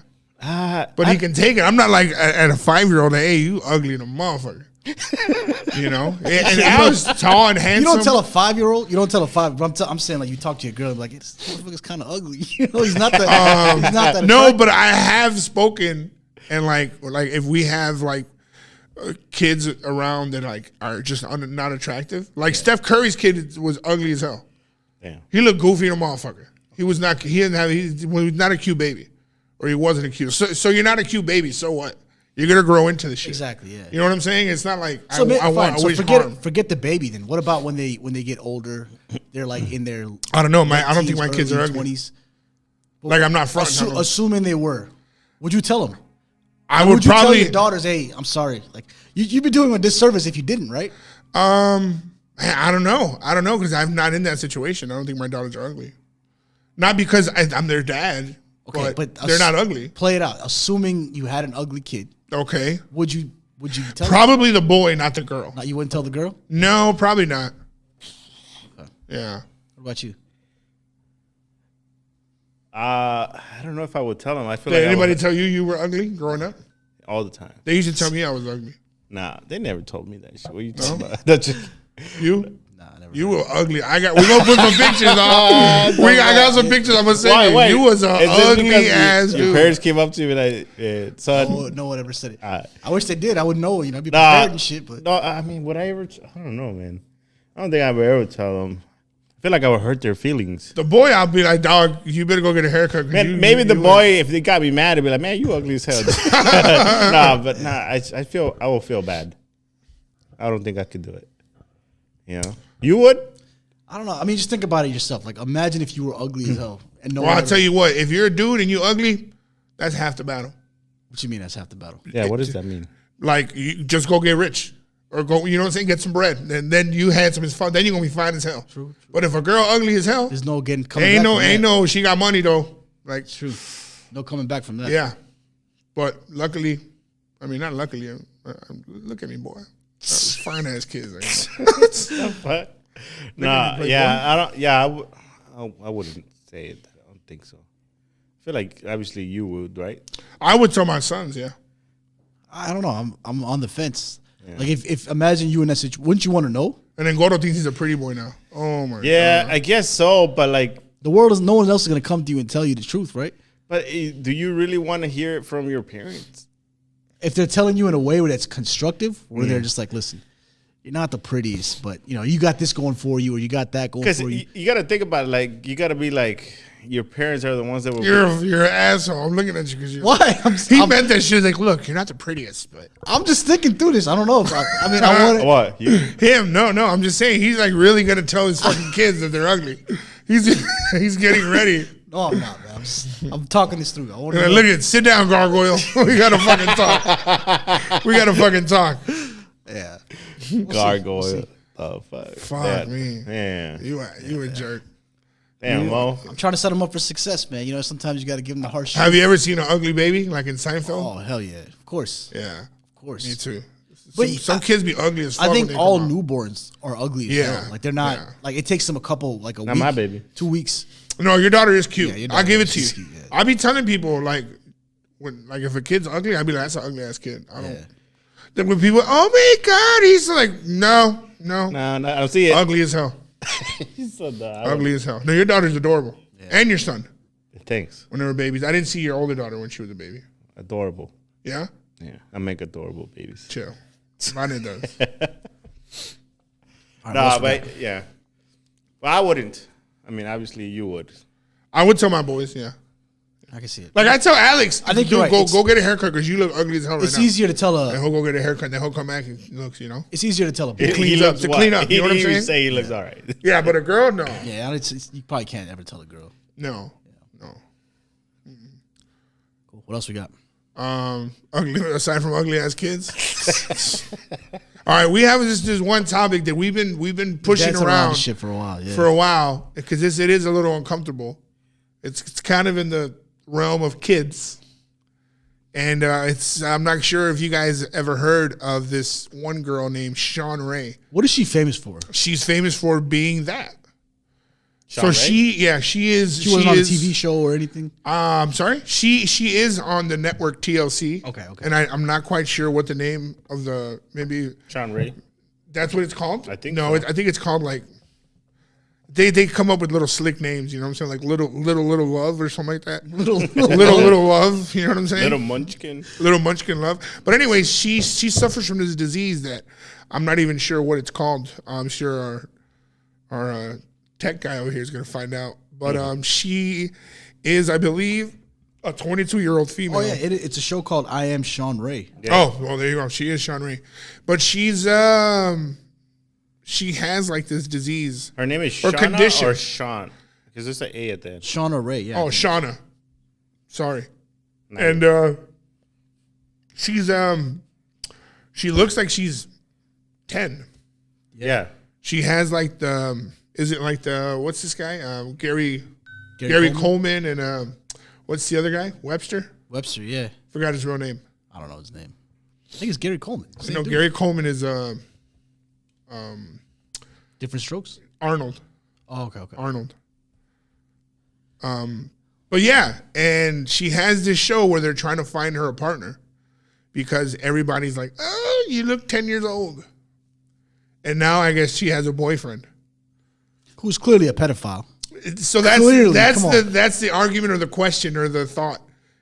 But he can take it. I'm not like at a 5-year-old. Hey, you ugly in a motherfucker. And I was tall and handsome. You don't tell a 5-year-old. You don't tell a 5. But I'm saying like you talk to your girl like this motherfucker's kind of ugly. He's not that. He's not that. No, attractive. but I have spoken and like if we have like kids around that like are just not attractive. Like Steph Curry's kid was ugly as hell. Damn. He looked goofy in a motherfucker. He was not. He was not a cute baby. Or he wasn't a cute. So you're not a cute baby. So what? You're gonna grow into the shit. Exactly. Yeah. You know what I'm saying? It's not like So harm. forget the baby. Then what about when they get older? They're like in their. I don't know. I don't think my kids are ugly. 20s. Like I'm not fronting. Assuming they were, would you tell them? I would you probably tell your daughters, "Hey, I'm sorry." Like you'd be doing a disservice if you didn't, right? I don't know because I'm not in that situation. I don't think my daughters are ugly. Not because I'm their dad. Okay, but they're not ugly. Play it out. Assuming you had an ugly kid. Okay. Would you tell probably the boy, not the girl. You wouldn't tell the girl? No, probably not. Okay. Yeah. What about you? I don't know if I would tell him. I feel Did like anybody tell you were ugly growing up? All the time. They used to tell me I was ugly. Nah, they never told me that shit. What are you talking about? You? Nah, never. You were ugly. We gonna put some pictures on. I got some pictures. I'm gonna send you. You was an ugly ass dude. Your parents came up to me like, son. No one ever said it. I wish they did. I would know. Be prepared and shit. But no, I mean, would I ever? I don't know, man. I don't think I would ever tell them. I feel like I would hurt their feelings. The boy, I'll be like, dog, you better go get a haircut. Man, maybe the boy, if they got me mad, I'd be like, man, you ugly as hell. I will feel bad. I don't think I could do it. You know, you would. I don't know. I mean, just think about it yourself. Like, imagine if you were ugly as hell and no. Well, I'll tell you what. If you're a dude and you ugly, that's half the battle. What you mean? That's half the battle. Yeah. What does that mean? Like, you just go get rich. Or go, you know what I'm saying? Get some bread. And then you handsome as fuck. Then you're going to be fine as hell. True. But if a girl ugly as hell. There's no getting coming back. She got money though. Like. True. No coming back from that. Yeah. But luckily, I mean, not luckily. Look at me, boy. Fine ass kids. Nah, yeah, I don't. Yeah, I wouldn't say it. I don't think so. I feel like obviously you would, right? I would tell my sons, yeah. I don't know. I'm on the fence. Yeah. Like if imagine you in that situation, wouldn't you want to know? And then Gordo thinks he's a pretty boy now. Oh my god. Yeah, I guess so. But like the world is, no one else is gonna come to you and tell you the truth, right? But do you really want to hear it from your parents? If they're telling you in a way where that's constructive, where they're just like, listen, you're not the prettiest, but you got this going for you, or you got that going for you. Because you got to think about it, like, you got to be like, your parents are the ones that will. You're an asshole. I'm looking at you because why? He meant that shit. Like, look, you're not the prettiest, but I'm just thinking through this. I don't know if I want it. What? You? Him? No. I'm just saying he's like really gonna tell his fucking kids that they're ugly. He's getting ready. No, I'm not, man. I'm talking this through. I want Look at, sit down, gargoyle. We gotta fucking talk. We gotta fucking talk. Yeah. Gargoyle. Oh fuck. Fuck me. Man. You a jerk. Damn, Mo. I'm trying to set them up for success, man. Sometimes you got to give them the harsh. Have you ever seen an ugly baby like in Seinfeld? Oh hell yeah, of course. Yeah, of course. Me too. But some kids be ugly as fuck. I think all newborns are ugly. As hell. Like they're not. Yeah. Like it takes them a couple, like a not week, my baby. 2 weeks. No, your daughter is cute. Yeah, I'll give it to you. Cute, yeah. I be telling people like if a kid's ugly, I be like, that's an ugly ass kid. I don't. Yeah. Then when people, oh my god, he's like, no, I don't see it. Ugly as hell. He's so dumb. Ugly as hell. No, your daughter's adorable, and your son. Thanks. When they were babies, I didn't see your older daughter when she was a baby. Adorable. Yeah. Yeah, I make adorable babies. Chill. Mine does. Nah, but yeah. Well, I wouldn't. I mean, obviously you would. I would tell my boys, yeah. I can see it. Like I tell Alex, I think dude, go get a haircut because you look ugly as hell right now. It's easier to tell and he'll go get a haircut, then he'll come back and looks, It's easier to tell a boy. To clean up. You know what I'm saying? Say he looks all right. Yeah, but a girl, no. Yeah, you probably can't ever tell a girl. No. Cool. What else we got? Ugly. Aside from ugly ass kids. All right, we have this one topic that we've been pushing around shit for a while. Yeah. For a while, because it is a little uncomfortable. It's kind of in the realm of kids, and I'm not sure if you guys ever heard of this one girl named Shawn Ray. What is she famous for? She's famous for being that. Shawn Ray? She is. She wasn't on a TV show or anything. I'm sorry. She is on the network TLC. Okay. And I'm not quite sure what the name of the maybe Shawn Ray. That's what it's called. I think no. So. I think it's called like. They come up with little slick names. You know what I'm saying? Like little love or something like that. Little love. You know what I'm saying? Little munchkin. Little munchkin love. But anyway, she suffers from this disease that I'm not even sure what it's called. I'm sure our tech guy over here is going to find out. But she is, I believe, a 22-year-old female. Oh, yeah. It's a show called I Am Shawn Ray. Yeah. Oh, well, there you go. She is Shawn Ray. But she's, she has like this disease. Her name is Shauna or Sean? Because there's an A at the end. Shauna Ray, yeah. Oh, Shauna. Sorry. Nice. And she's, she looks like she's 10. Yeah. She has like is it like what's this guy? Gary Coleman and what's the other guy? Webster, yeah. Forgot his real name. I don't know his name. I think it's Gary Coleman. No, Gary Coleman is Different Strokes? Arnold. Oh, okay. Arnold. But yeah, and she has this show where they're trying to find her a partner because everybody's like, oh, you look 10 years old. And now I guess she has a boyfriend. Who's clearly a pedophile. So that's the argument or the question or the thought.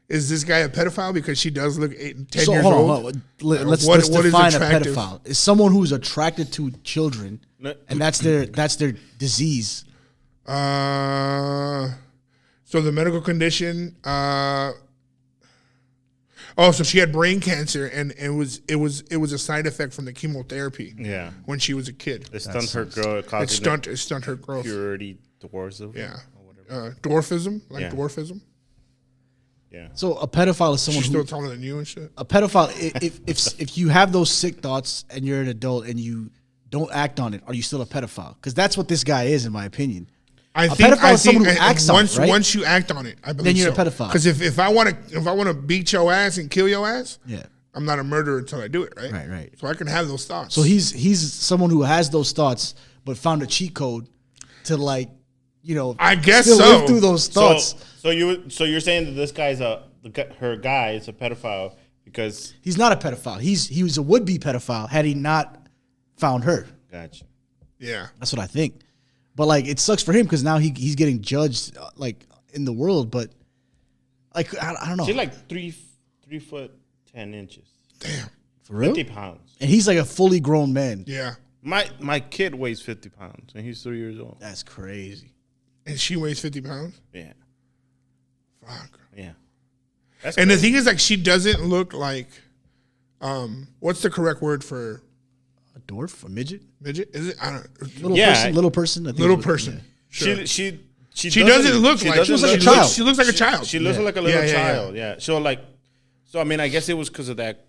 Is this guy a pedophile because she does look 10 years old? Let's define a pedophile. Is someone who's attracted to children, and that's their disease. So the medical condition. So she had brain cancer, and it was a side effect from the chemotherapy. Yeah, when she was a kid, it stunt her growth. It stunt her growth. Purity dwarfism. Yeah, dwarfism, dwarfism. Yeah. So a pedophile is someone who's still taller than you and shit. A pedophile, if you have those sick thoughts and you're an adult and you don't act on it, are you still a pedophile? Because that's what this guy is, in my opinion. I think someone who acts on it, right? Once you act on it, I believe then you're a pedophile. Because if I want to beat your ass and kill your ass, yeah, I'm not a murderer until I do it, right? Right. So I can have those thoughts. So he's someone who has those thoughts, but found a cheat code to I guess still so. live through those thoughts. So you're saying that this guy's her guy is a pedophile because He's not a pedophile. He was a would-be pedophile had he not found her. gotcha. Yeah. That's what I think. But like, it sucks for him because now he's getting judged like in the world. But like, I don't know. She's like 3'10" Damn. For real? 50 pounds. And he's like a fully grown man. Yeah. My kid weighs 50 pounds and he's 3 years old. That's crazy. And she weighs 50 pounds? Yeah. Fuck. Yeah. That's And the crazy. thing is, like, she doesn't look like, what's the correct word for A dwarf, a midget, midget? Is it? I don't. little person, I think Little is what- person. Sure. She doesn't look she like doesn't looks like a look- child. She looks like a child. She looks like a little Yeah, yeah, yeah. child. Yeah. So I mean, I guess it was because of that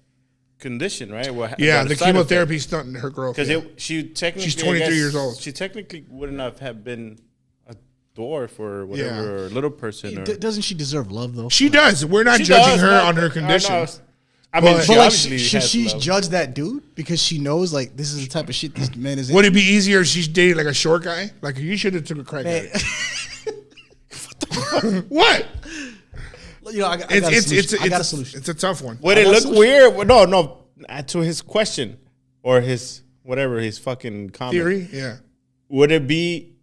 condition, right? Yeah, the chemotherapy stunting her growth. Because Yeah. she technically, She's 23 years old. She technically wouldn't have been a dwarf or whatever, or a little person. Or, Doesn't she deserve love though? She does. We're not She judging does, her but- on her I condition. know. I mean, But- she But like, obviously should has she love. judge that dude because she knows like this is the type of shit this man is in? Would it be easier if she's dating like a short guy? Like you should have took a crack Man, at it. What? I got a solution. I got a solution. It's a tough one. Would it I got look solution. weird? Well, no. To his question or his whatever his fucking comment. Theory, yeah. Would it be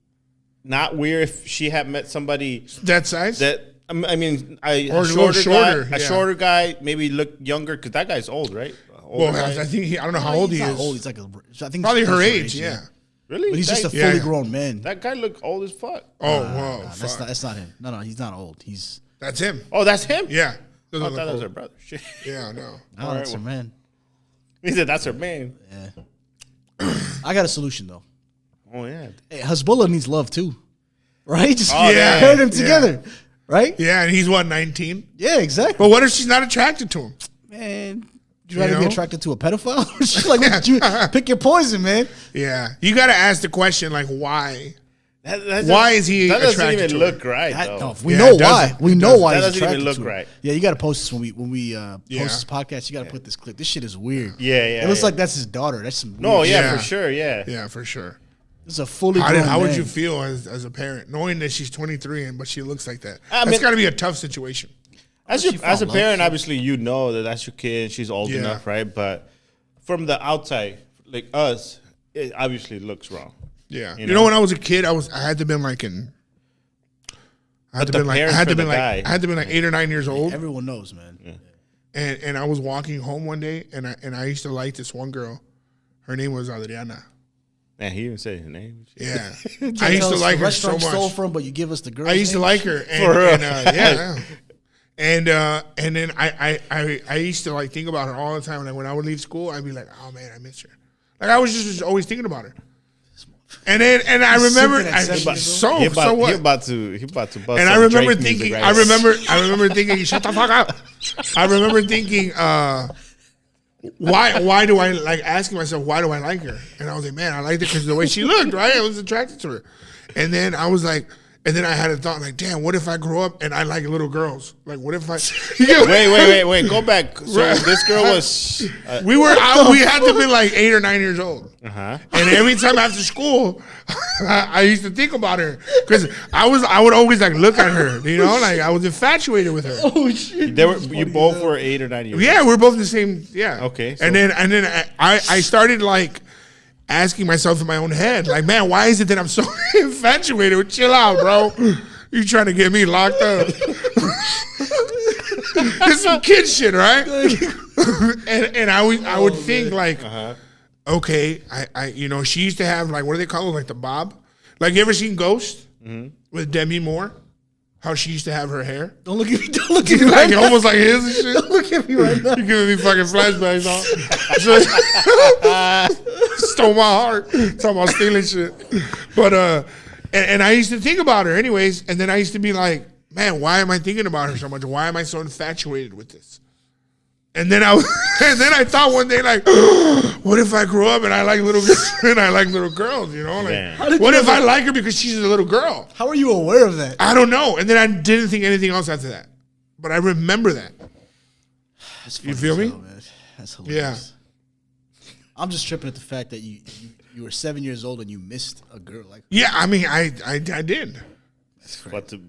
not weird if she had met somebody That size? that? I mean, Or a little shorter, guy, a yeah. shorter guy, maybe look younger because that guy's old, right? well, I think I don't know how old he He's is. not old. He's like I think Probably he's her close to age, yeah. Really? But he's just a Yeah. fully grown man. that guy look old as fuck. Oh, whoa. That's fuck. not him. No, he's not old. He's That's him. Oh, that's him. Yeah. I Doesn't thought look that was old. her brother. Shit. Yeah, no. no, that's her man. He said that's her man. Yeah. I got a solution though. Oh yeah. Hey, Hezbollah needs love too, right? Just Oh, yeah. pair them together, right? Yeah, and he's what, 19? Yeah, exactly. But what if she's not attracted to him? Man, you rather be know? attracted to a pedophile? She's like, what you pick your poison, man. Yeah. You got to ask the question, like, why? That Why is he That doesn't attracted even to look her? right That, though. no, we Yeah, know it why. doesn't. We It know doesn't. why That he's doesn't even attracted look to her. right. Yeah, you got to post this when we Yeah. post this podcast. You got to put this clip. This shit is weird. Yeah, yeah, It looks yeah. like that's his daughter. That's some. No, weird yeah, shit. Yeah. for sure, yeah. Yeah, for sure. This is a fully grown How would man. you feel as a parent, knowing that she's 23 but she looks like that? I That's mean- got to be a tough situation. As She a found love. parent, obviously you know that that's your kid. She's old Yeah. enough, right? But from the outside, like us, it obviously looks wrong. Yeah. You You know, know? when I was a kid, I had to been like in. I had But to the been like parents I had for to been the like guy. I had to been like 8 or 9 years old, Everyone knows, man. and I was walking home one day, and I used to like this one girl. Her name was Adriana. Man, he even said his name. Yeah, Can't I used tell to us like the her so restaurant you stole much. from, but you give us the girl. I used to like her, and, For real. yeah. And then I used to like think about her all the time. Like when I would leave school, I'd be like, oh man, I miss her. Like I was just always thinking about her. And I remember simping at 7 years so He about, what? he about to bust. And I some remember Drake music thinking, right I now. remember thinking, shut the fuck up. I remember thinking, why do I like asking myself, why do I like her? And I was like, man, I liked her because of the way she looked, right? I was attracted to her. And then I was like, and then I had a thought like, damn, what if I grow up and I like little girls? Like, what if I? Wait. Go back. So this girl was. We had to be like 8 or 9 years old. Uh-huh. And every time after school, I used to think about her because I would always like look at her, you know, like I was infatuated with her. Oh shit! You both were 8 or 9 years. Yeah, we're both the same. Yeah. Okay, And then I started like asking myself in my own head, like, man, why is it that I'm so infatuated with? Chill out, bro. You trying to get me locked up? It's some kid shit, right? and I would think like, okay, I she used to have like, what do they call it, like the bob? Like, you ever seen Ghost with Demi Moore? How she used to have her hair, Don't look at me. Don't look at me. like almost like his and shit. Don't look at me right now. You're giving me fucking flashbacks, on. Stole my heart. Talking about stealing shit. But and I used to think about her anyways, and then I used to be like, man, why am I thinking about her so much? Why am I so infatuated with this? And then I thought one day, like, what if I grow up and I like little girls, you know? Like, Man. How did what you if I like her because she's a little girl? How are you aware of that? I don't know. And then I didn't think anything else after that. But I remember that. That's You funny feel as me? hell, man. That's hilarious. I'm just tripping at the fact that you were 7 years old and you missed a girl like. Yeah, I mean, I did.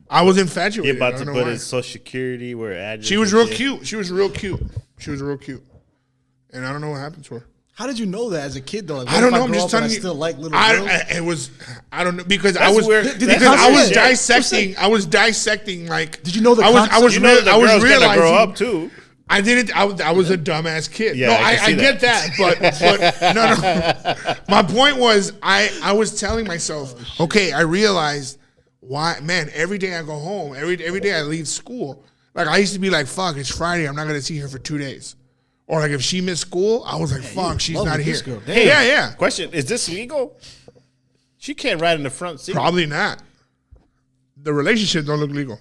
I was He infatuated. about I to don't know put why. his social security where address. She was and real shit. cute. She was real cute. She was real cute. And I don't know what happened to her. How did you know that as a kid though? Like, I don't know. what if I'm just grow up and telling you. I still like little girls. It was. I don't know because That's I was. weird. Did Because they I was concept- dissecting. I was dissecting. Like. Did you know the I was. I was. concept? You know the I was girls realizing. gotta grow up too. I didn't. I was a dumbass kid. Yeah, No, I can see get that. But no. My point was, I was telling myself, okay, I realized why. Man, every day I go home, every day I leave school. Like I used to be like, fuck, it's Friday. I'm not gonna see her for 2 days. Or like if she missed school, I was like, fuck, she's love not with here. this girl. Hey, Yeah. Question: is this legal? She can't ride in the front seat. Probably not. The relationship don't look legal.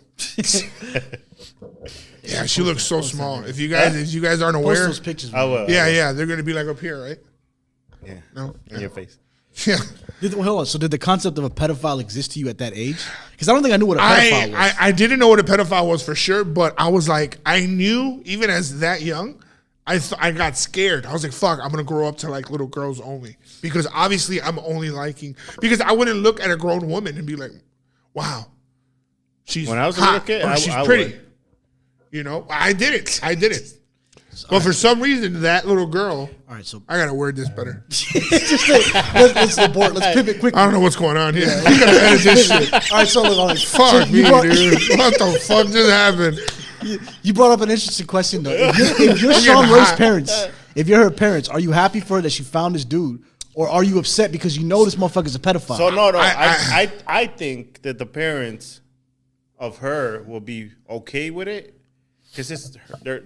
Yeah, she looks so small. If you guys aren't Post aware, those pictures. I Man. will. yeah, they're gonna be like up here, right? Yeah. No, In your face. yeah. Hold on. So did the concept of a pedophile exist to you at that age? Because I don't think I knew what a pedophile was. I didn't know what a pedophile was for sure, but I was like, I knew even as that young, I got scared. I was like, fuck, I'm gonna grow up to like little girls only because obviously I'm only liking because I wouldn't look at a grown woman and be like, wow, she's When I was a hot, little kid, or she's I pretty. would. You know, I did it. But for some reason, that little girl. All right, so I gotta word this better. let's abort. Let's pivot quickly. I don't know what's going on here. We gotta edit this shit. All right, so look, all right. Fuck So me, dude. What the fuck just happened? You brought up an interesting question though. If you're I'm Sean getting Ray's hot. parents, if you're her parents, are you happy for her that she found this dude, or are you upset because you know this motherfucker's a pedophile? So no, I- I think that the parents of her will be okay with it because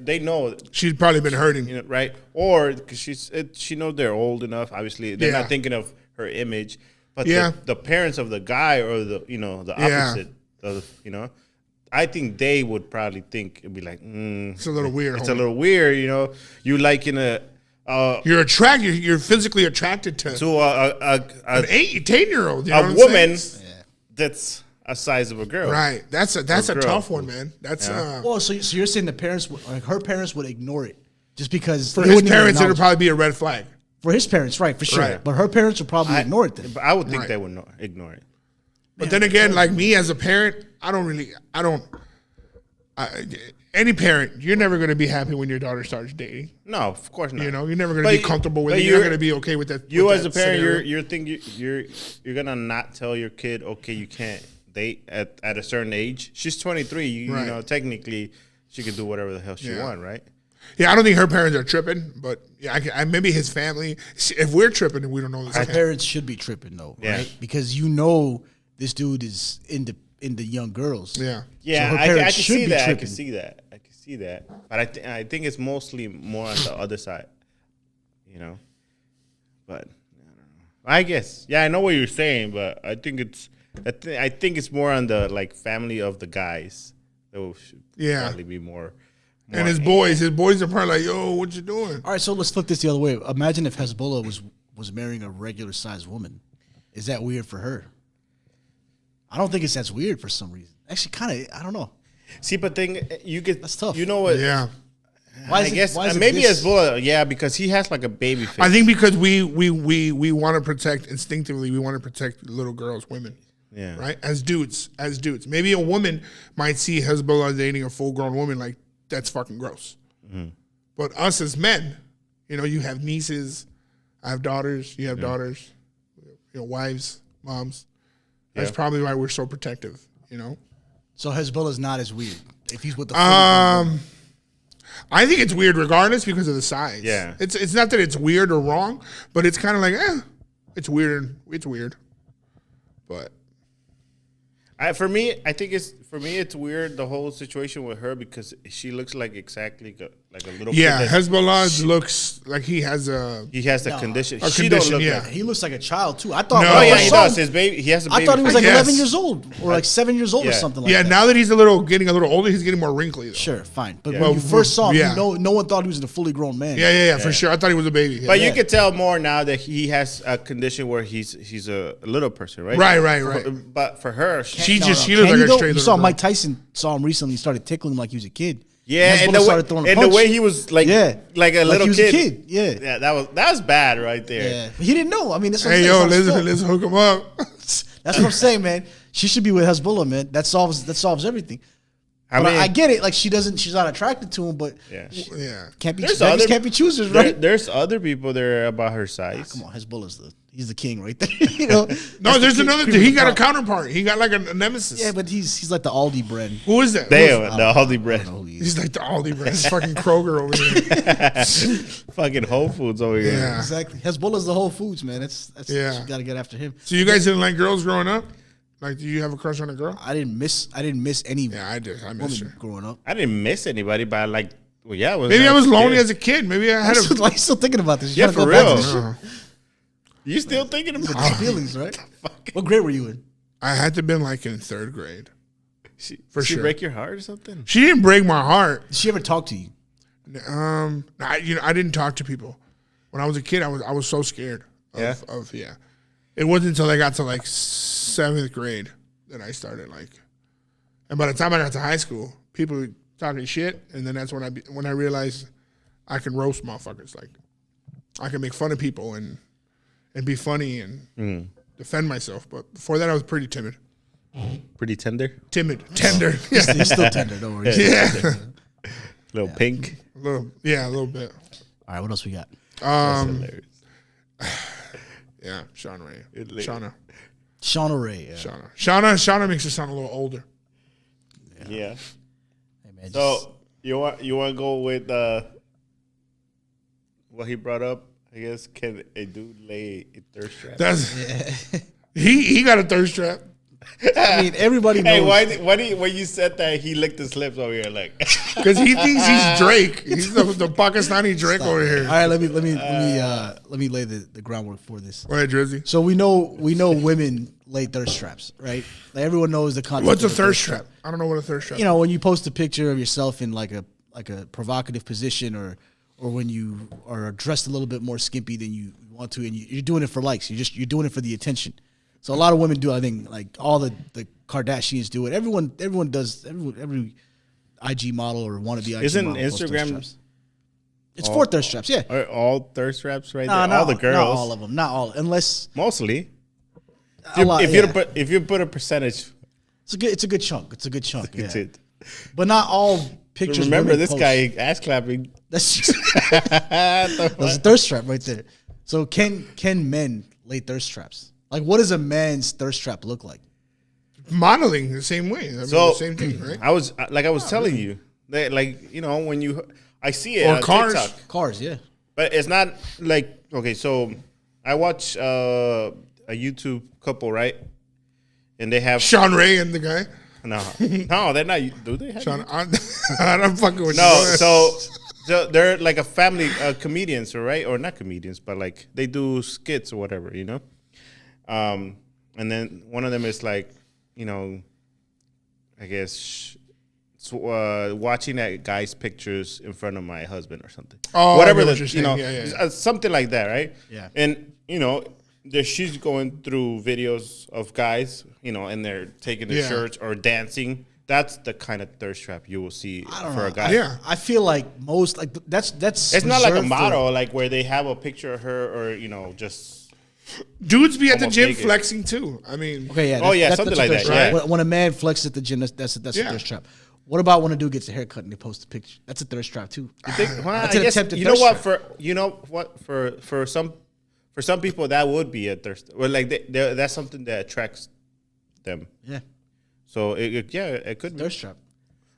they know, She's probably been hurting. you know, right? Or because she knows they're old enough. Obviously, they're Yeah. not thinking of her image, but Yeah. the parents of the guy or the Yeah. opposite of I think they would probably think it'd be like It's a little weird. it's a homie. little weird, you like in a You're attracted. You're physically attracted to to an 10-year-old. You know a what I'm woman saying? that's a size of a girl. Right. That's a girl. tough one, man. That's Well, so you're saying the parents, like her parents, would ignore it just because for they his wouldn't even parents. It'll acknowledge it. probably be a red flag. For his parents, right? For sure. Right. But her parents would probably ignore it then. But I would think Right. they would ignore it. But then again, like me as a parent, any parent, you're never going to be happy when your daughter starts dating. No, of course not. You know, you're never going But to be comfortable with but it. You're not going to be okay with that. You with as a that parent, scenario. you're gonna not tell your kid, okay, you can't date at a certain age. She's 23. You Right. know, technically, she can do whatever the hell she Yeah. want, right? Yeah, I don't think her parents are tripping, but yeah, maybe his family. If we're tripping, then we don't know this. Her parents should be tripping though, Yeah. right? Because you know this dude is into young girls. Yeah. Yeah, her I parents can should see be that. I tripping. can see that. But I think it's mostly more on the other side, you know. But I don't know. I guess, yeah, I know what you're saying, but I think it's more on the like family of the guys. Those should Yeah. probably be more. And his boys are probably like, "Yo, what you doing?" All right, so let's flip this the other way. Imagine if Hezbollah was marrying a regular sized woman. Is that weird for her? I don't think it's that's weird for some reason. Actually, kind of. I don't know. See, but you get That's tough. You know what? Yeah. Why I is it- guess why is it maybe this- Hezbollah, yeah, because he has like a baby face. I think because we want to protect instinctively, we want to protect little girls, women. Yeah. Right? As dudes. Maybe a woman might see Hezbollah dating a full grown woman like that's fucking gross. Mm-hmm. But us as men, you know, you have nieces, I have daughters, you have daughters, you know, wives, moms. That's Yeah. probably why we're so protective, you know? So Hezbollah's not as weird if he's with the. I think it's weird regardless because of the size. Yeah. It's not that it's weird or wrong, but it's kind of like, it's weird. It's weird. But For me, it's weird the whole situation with her because she looks like exactly like a little yeah, kid. Hezbollah looks like he has a. He has the condition. A She condition, don't look yeah. like. He looks like a child too. I thought. No. Oh when I yeah, first he saw does. him, His baby. He has a baby. I thought he was face. like guess. 11 years old or like 7 years old or Yeah. something like Yeah, that. now that he's getting a little older, he's getting more wrinkly though. Sure, fine. But Yeah. when you first saw him, Yeah. no one thought he was a fully grown man. Yeah, for sure. I thought he was a baby. Yeah. But Yeah. you can tell more now that he has a condition where he's a little person, right? Right. But for her, She No, looks Can like he a though? straight You little saw girl. Mike Tyson saw him recently. He started tickling him like he was a kid. yeah, Hezbollah and started throwing a the punch. way he was like, Yeah. like a Like little he was kid. a kid. Yeah. Yeah, that was bad right there. Yeah, he didn't know. I mean, that's what Hey, I'm yo, saying. It's not his fault. let's hook him up. That's what I'm saying, man. She should be with Hezbollah, man. That solves everything. I get it. Like she's not attracted to him, but Yeah. can't be There's can't be choosers, right? There's other people that are about her size. Come on, Hezbollah's he's the king right there. You know. No, there's another. He got a counterpart. He got like a nemesis. Yeah, but he's like the Aldi brand. Who is that? Damn, the Aldi brand. He's like the Aldi brand. It's fucking Kroger over here. Fucking Whole Foods over here. Yeah. Exactly. Hezbollah's the Whole Foods, man. That's Yeah. you got to get after him. So you guys didn't like girls growing up? Like, do you have a crush on a girl? I didn't miss any Yeah, I did. I missed woman her. growing up. I didn't miss anybody, but I like. Well, yeah, it was Maybe I was lonely kid. as a kid. Maybe I had a. Why are you still thinking about this? You Yeah, gotta for go back to real. this shit. You still thinking about These feelings, right? What grade were you in? I had to been like in 3rd grade. She sure. break your heart or something? She didn't break my heart. Did she ever talk to you? I didn't talk to people. When I was a kid, I was so scared of. It wasn't until I got to like 7th grade that I started like, and by the time I got to high school, people were talking shit, and then that's when I realized I can roast motherfuckers. Like, I can make fun of people and be funny and defend myself. But before that, I was pretty timid. Pretty tender? Tender. He's still tender, don't worry. Yeah. Little pink. A little bit. All right, what else we got? That's hilarious. Yeah, Shauna Ray. Shauna. Shauna Ray. Yeah. Shauna makes her sound a little older. Yeah. Hey, man, So you want to go with what he brought up? I guess, can a dude lay a thirst trap? He got a thirst trap. I mean, everybody knows. Hey, when you said that, he licked his lips over here, like, Because he thinks he's Drake. He's the Pakistani Drake over here. All right, let me lay the groundwork for this. Go ahead, Drizzy. So we know women lay thirst traps, right? Like everyone knows the concept. What's a of thirst trap? I don't know what a thirst trap is. You know, when you post a picture of yourself in like a provocative position, or when you are dressed a little bit more skimpy than you want to, and you're doing it for likes. You're doing it for the attention. So a lot of women do. I think like all the Kardashians do it. Everyone does. Every IG model or wannabe IG isn't model posts thirst Instagram? traps. It's for thirst traps, yeah. Are all thirst traps right Nah, there? All the girls, not all of them, not all, unless mostly. a lot, If you put a percentage, it's a good chunk. It's a good chunk, yeah. it's it. But not all pictures. Remember women this post. guy ass clapping. That's that's a thirst trap right there. So can men lay thirst traps? Like, what does a man's thirst trap look like? Modeling the same way. I mean, So the same thing, right? I was telling you that, like, you know, when I see it Or on cars. TikTok, Cars, yeah. but it's not like, okay. So I watch a YouTube couple, right? And they have Sean Ray and the guy. no, they're not. Do they have? Sean, I'm fucking with No, you. so they're like a family comedians, right? Or not comedians, but like they do skits or whatever, you know. And then one of them is like, you know, I guess watching that guy's pictures in front of my husband or something. Oh, whatever I know the, what you're you know, saying. Yeah. something like that, right? Yeah. And you know, she's going through videos of guys, you know, and they're taking their Yeah. shirts or dancing. That's the kind of thirst trap you will see for a guy. Yeah. I feel like most like that's. It's not like a reserved for- model, like where they have a picture of her or, you know, just. Dudes be at the Almost gym naked. flexing too. I mean, Okay, yeah. Oh, yeah, that's something a like thirst that, trap. yeah. When a man flexes at the gym, that's a Yeah. thirst trap. What about when a dude gets a haircut and they post a picture? That's a thirst trap too. Well, That's I an guess, attempted you know thirst what? For some people that would be a thirst. Well, like that's something that attracts them. Yeah, So it could be. thirst trap.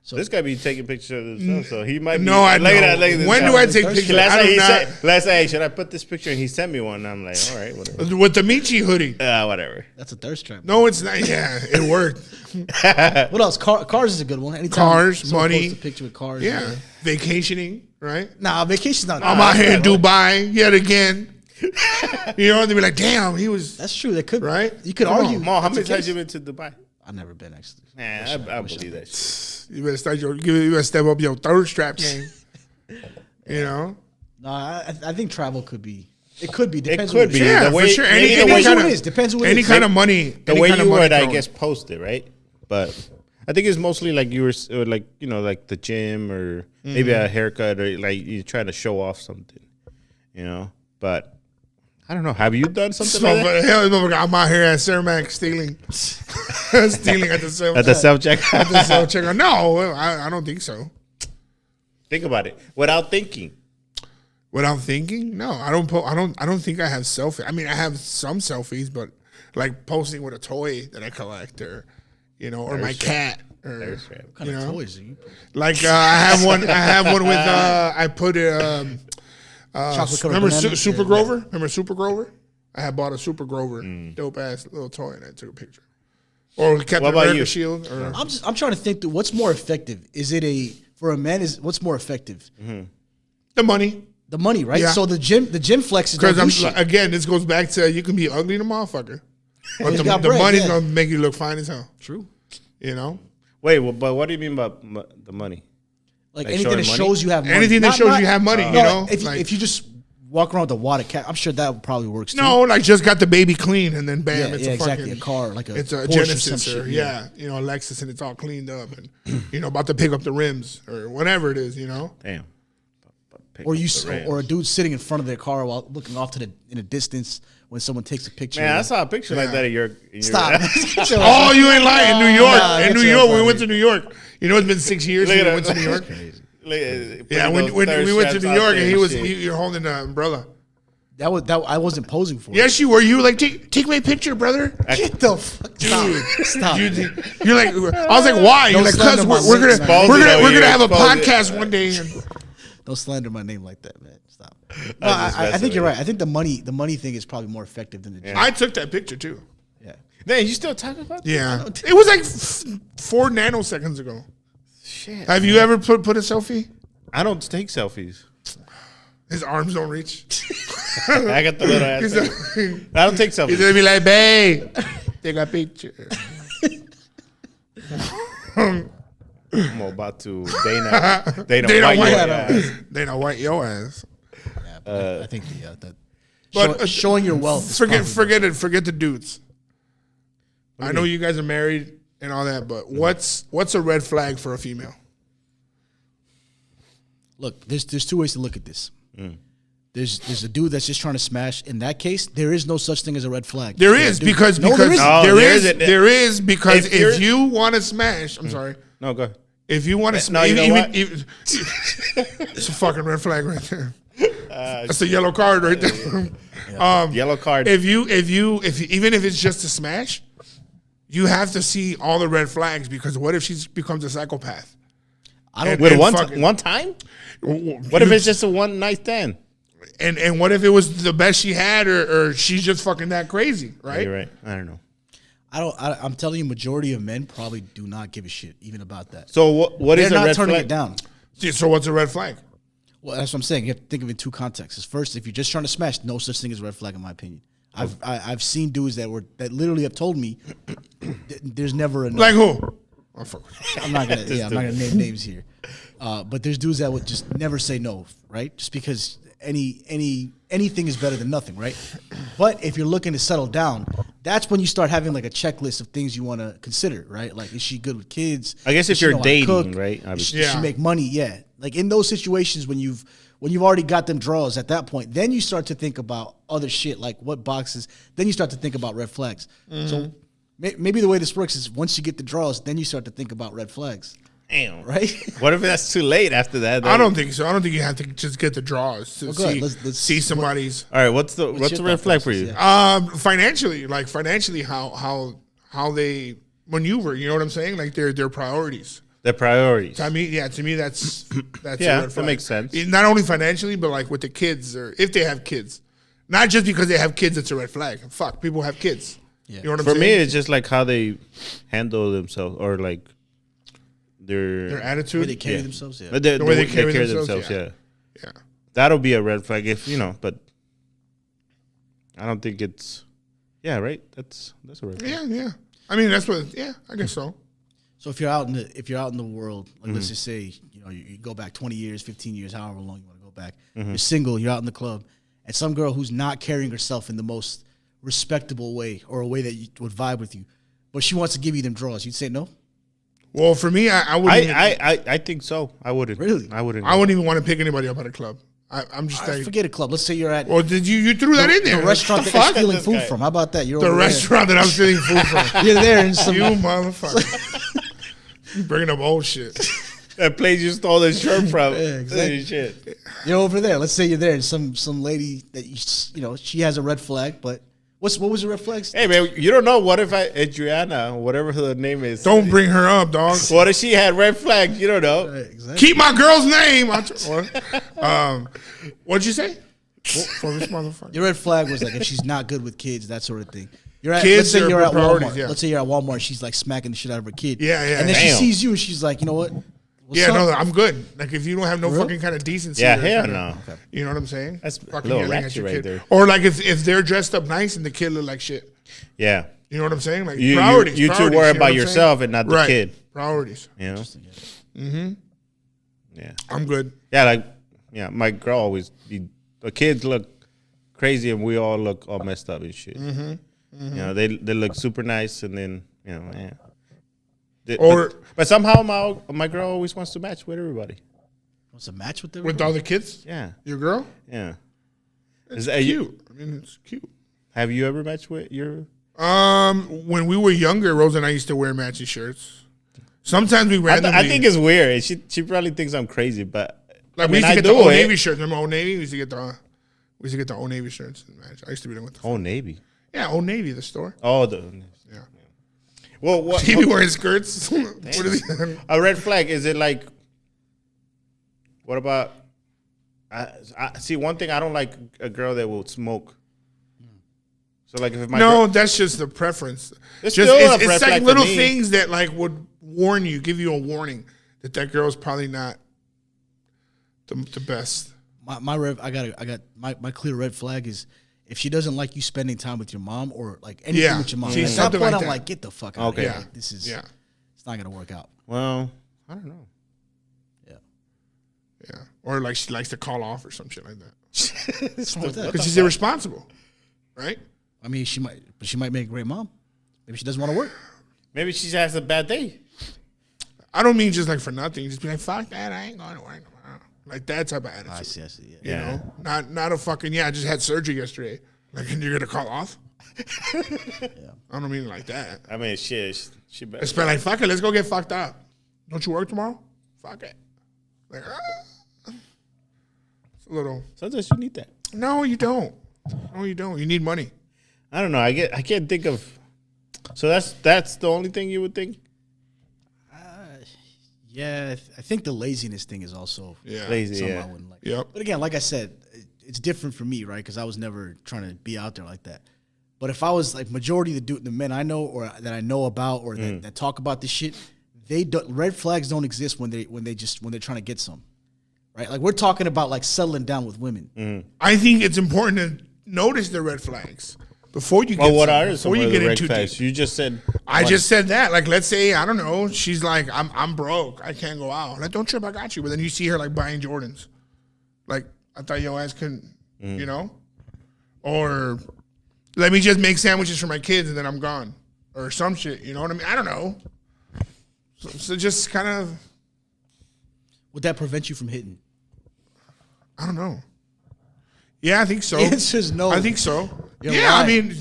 So This guy be taking pictures of himself, so he might. no, I look know. at that. Look at this When guy. do I take Last pictures? Last I night do he not. said, "Last night, should I put this picture?" And he sent me one. And I'm like, all right, whatever. With the Michi hoodie. Whatever. that's a thirst trap. No, it's not. Yeah, it worked. What else? Cars is a good one. Anytime Cars, someone money. posts a picture with cars. Yeah, vacationing, right? Nah, vacation's not. I'm out here in Dubai yet again. You know, they be like, "Damn, he was That's true. That could right." You could Come on, argue. Mo, how that's many the times case. you been to Dubai? I've never been actually. Nah, I believe that shit. You better start you better step up your thirst trap game. You know, No, I think travel could be. It could be. Depends could who be. it is. yeah, the way- for sure. maybe Any, the any way kind you- of it is. Depends who it any is. kind of money. The any way kind of you money would, I thrown. guess, post it, right? But I think it's mostly like you were like, you know, like the gym or maybe a haircut or like you're trying to show off something, you know. But I don't know. Have you done something So, like that? hell, I'm out here at Cermak stealing, stealing at the self At the self check. at the self checkout. No, I don't think so. Think about it without thinking. Without thinking, no, I don't think I have selfies. I mean, I have some selfies, but like posting with a toy that I collect, or or my cat, or What kind of toys are you? like I have one. I have one with I put Chocolate covered remember banana? Super Grover? Remember Super Grover? I had bought a Super Grover, dope ass little toy, and I took a picture. Or Captain What about America you? shield. Or, I'm trying to think through what's more effective. Is it for a man? What's more effective? the money. The money, right? Yeah. So the gym flexes don't Because do shit. again, this goes back to you can be ugly to motherfucker, but You the got bread, money's yeah. gonna make you look fine as hell. True. Wait, but what do you mean by the money? Like Like anything that showing money? shows you have money. Anything that shows you have money, you know? If, Like- if you just walk around with a wad of cat, I'm sure that probably works too. No, like just got the baby clean, and then bam, yeah, it's yeah, a exactly. fucking A car, like a it's a Porsche or Genesis some or shit. yeah, a Lexus, and it's all cleaned up, and about to pick up the rims or whatever it is, Damn. Or or a dude sitting in front of their car while looking off to in a distance when someone takes a picture. Man, I saw a picture like that of your Stop. Oh, you ain't lying. In New York, Nah, in get New your York, ass we out went of to New York. It's been 6 years Look since at we went to New York. Yeah, when we went to New York, and you're holding the umbrella. That I wasn't posing for. Yes, you were. You were like, take my picture, brother. Get the fuck, Dude, stop. you're like, I was like, why? You're Don't like, slander cause my we're name. gonna we're Expose gonna it, have a expose it. podcast one day. And, Don't slander my name like that, man. Stop. No, I think you're right. I think the money thing is probably more effective than the gym. I took that picture too. Yeah. Man, you still talking about that? Yeah, it was like 4 nanoseconds ago. Shit. Have you ever put a selfie? I don't take selfies. His arms don't reach. I got the little ass. He's thing. I don't take He's selfies. gonna be like, babe, take a picture. I'm about to Dana Dana White. White. your ass. Dana White your ass. I think that But showing your wealth. Is forget the dudes. I know you guys are married and all that, but what's a red flag for a female? Look, there's 2 ways to look at this. There's a dude that's just trying to smash. In that case, there is no such thing as a red flag. There is because No, there isn't. No, there is because If you're- if you want to smash, I'm sorry. No, go ahead. If you want to No, smash, you know what? it's a fucking red flag right there. That's a yellow card right there. Yellow card. If even if it's just a smash, you have to see all the red flags because what if she becomes a psychopath? I don't. With and one fucking- one time? What if it's just a one night stand? And what if it was the best she had, or she's just fucking that crazy, right? You're right. I don't know. I'm telling you, majority of men probably do not give a shit even about that. So what is They're a not red turning flag? it down. So what's a red flag? Well, that's what I'm saying. You have to think of it in 2 contexts. First, if you're just trying to smash, no such thing as a red flag, in my opinion. I've seen dudes that literally have told me there's never a no. Like who? Oh, fuck. I'm not gonna name names here, but there's dudes that would just never say no, right? Just because anything is better than nothing, right? But if you're looking to settle down, that's when you start having like a checklist of things you want to consider, right? Like, is she good with kids? I guess Does if she you're know how to dating, cook? right? Does she Yeah. make money? Yeah. Like in those situations when you've already got them draws at that point, then you start to think about other shit like what boxes. Then you start to think about red flags. So maybe the way this works is once you get the draws, then you start to think about red flags, Damn. right? What if that's too late after that? I don't think so. I don't think you have to just get the draws to Well, go ahead. see, Let's- see somebody's All right. What's the your red thought flag for process? you? Yeah. financially how they maneuver. You know what I'm saying? Like their priorities. The priorities. To me, that's Yeah, a red that flag. makes sense. Not only financially, but like with the kids, or if they have kids. Not just because they have kids, it's a red flag. Fuck, people have kids. Yeah. You know what I'm For me, saying? it's just like how they handle themselves, or like Their The attitude. way they carry Yeah. themselves, yeah. the way way they carry themselves, Yeah. yeah. That'll be a red flag if but I don't think it's. Yeah, right. That's a red flag. Yeah. I mean, that's what. Yeah, I guess so. So if you're out in the world, like let's just say, you go back 20 years, 15 years, however long you want to go back. You're single, you're out in the club, and some girl who's not carrying herself in the most respectable way or a way that would vibe with you, but she wants to give you them draws, you'd say no? Well, for me, I wouldn't. I think so. I wouldn't. Really? I wouldn't. I wouldn't even want to pick anybody up at a club. I'm just All right, like, forget a club. Let's say you're at well, did you threw that in there? the restaurant What that you're the fuck? stealing This food guy. from. How about that? You're The over there. restaurant that I'm stealing food from. You're there and some You motherfucker. You bringing up old shit. That place you stole the shirt from. Yeah, exactly. Shit. you're over there. Let's say you're there and some lady that you know she has a red flag, but what was the red flags? Hey man, you don't know. What if Adriana, whatever her name is, Don't bring her up, dog. what if she had red flags? You don't know. Right, exactly. Keep my girl's name. What'd you say? For this motherfucker. Your red flag was like if she's not good with kids, that sort of thing. You're at, Kids let's say are you're at priorities, Walmart. yeah. Let's say you're at Walmart. And she's like smacking the shit out of her kid. Yeah, yeah, And then damn. she sees you and she's like, you know what? What's Yeah, up? no, I'm good. Like if you don't have no real? fucking kind of decency. Yeah, or hell kinda- no. Okay. You know what I'm saying? That's a Fucking little yelling at ratchet your right kid. there. Or like if they're dressed up nice and the kid look like shit. Yeah, You know what I'm saying? Like you priorities. you two priorities, worry you know about what I'm yourself saying? and not the Right. kid. Priorities. You know. Yeah. I'm good. Yeah, like my girl always the kids look crazy and we all look all messed up and shit. You know, they look super nice and then yeah. Or- but somehow my girl always wants to match with everybody. What's a match with them? With all the kids? Yeah, Your girl? yeah. It's that cute. I mean, it's cute. Have you ever matched with your? When we were younger, Rosa and I used to wear matching shirts. Sometimes we randomly. I think it's weird. She probably thinks I'm crazy, but like I we mean, used to I get do the Old it. Navy shirts. Remember Old Navy? We used to get the Old Navy shirts. I used to be there with the Oh, Navy. yeah, Old Navy, the store. Oh, Yeah. Well, what? He be wearing skirts. What is he? A red flag? Is it like? What about? I see one thing. I don't like a girl that will smoke. So like if my No, girl, that's just the preference. It's Just still a red it's flag like for little me. things that like would warn you, give you a warning that girl's probably not the best. My clear red flag is if she doesn't like you spending time with your mom or like anything Yeah, with your mom. see, At that something point, like I'm that. like, get the fuck out Okay. of here. Yeah. Like, this is Yeah. it's not gonna work out. well, I don't know. Yeah. Or like she likes to call off or some shit like that. What's wrong with that? Because she's irresponsible. Right? I mean, she might make a great mom. Maybe she doesn't want to work. Maybe she has a bad day. I don't mean just like for nothing. Just be like, fuck that, I ain't going to work tomorrow. Like that type of attitude. I see. Yeah. You Yeah. know? Not a fucking, I just had surgery yesterday. Like, and you're going to call off? I don't mean it like that. I mean, shit. She better. It's been like, fuck it, let's go get fucked up. Don't you work tomorrow? Fuck it. Like, it's a little. Sometimes you need that. No, you don't. No, you don't. You need money. I don't know. I can't think of. So that's the only thing you would think. Yeah, I think the laziness thing is also Yeah. Lazy. something Yeah. I wouldn't like. Yep. But again, like I said, it's different for me, right? Because I was never trying to be out there like that. But if I was like majority of the men I know or that I know about or that talk about this shit, red flags don't exist when they're trying to get some, right? Like we're talking about like settling down with women. I think it's important to notice the red flags before you get Well, what some, are some before of you the get red into flags? deep. You just said. I just said that. Like, let's say, I don't know, she's like, I'm broke. I can't go out. Like, don't trip, I got you. But then you see her like buying Jordans. Like, I thought your ass couldn't, you know? Or let me just make sandwiches for my kids and then I'm gone. Or some shit, you know what I mean? I don't know. So just kind of, Would that prevent you from hitting? I don't know. Yeah, I think so. The answer's no. I think so. You're yeah, I lying. mean,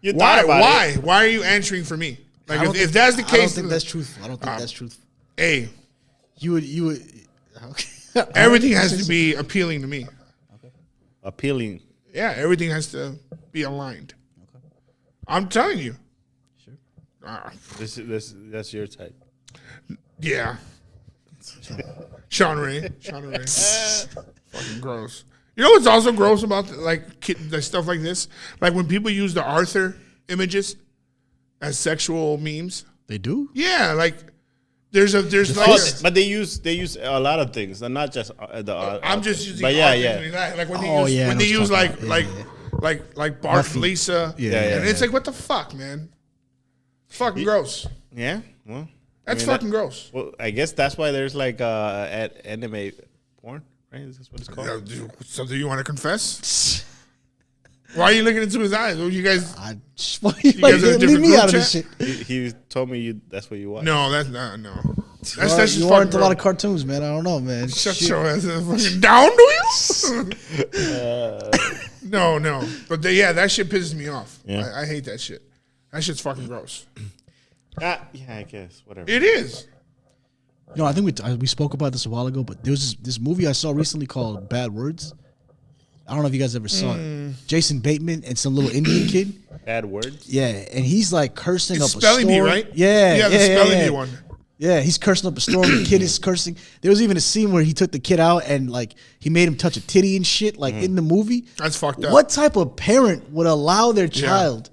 You why? thought about Why? it. Why are you answering for me? Like, I don't if think- that's the I don't case, think that's truthful. I don't think that's truthful. hey, You would. Okay. everything has to be appealing to me. Appealing. Yeah, everything has to be aligned. I'm telling you. Sure. That's your type. Yeah. Sean Ray. Fucking gross. You know what's also gross about like stuff like this? Like when people use the Arthur images as sexual memes. They do. Yeah, like there's like But they use a lot of things, and not just the. I'm just using But yeah, Arthur yeah. images. Like when they Oh, use yeah, I when know they what you're use like talking about. like Bart Buffy. Lisa. Yeah, And it's like what the fuck, man? Fucking gross. Yeah. Well, That's I mean, fucking gross. Well, I guess that's why there's like anime porn, right? Is this what it's called? Something you want to confess? Why are you looking into his eyes? What you guys? I just want you guys are a leave different me group out of this chat? shit. He told me that's what you watch. No, that's not. No, That's just you aren't a lot of cartoons, man. I don't know, man. Shut your ass fucking down, do you? No. But that shit pisses me off. Yeah. I hate that shit. That shit's fucking gross. Yeah, I guess whatever. It is. No, I think we spoke about this a while ago, but there was this movie I saw recently called Bad Words. I don't know if you guys ever saw it. Jason Bateman and some little Indian kid. Bad Words? Yeah, and he's like cursing up a Spelling store. Bee, right? Yeah, the Spelling Bee one. Yeah, he's cursing up a store. The kid is cursing. There was even a scene where he took the kid out and like he made him touch a titty and shit, like in the movie. That's fucked up. What type of parent would allow their child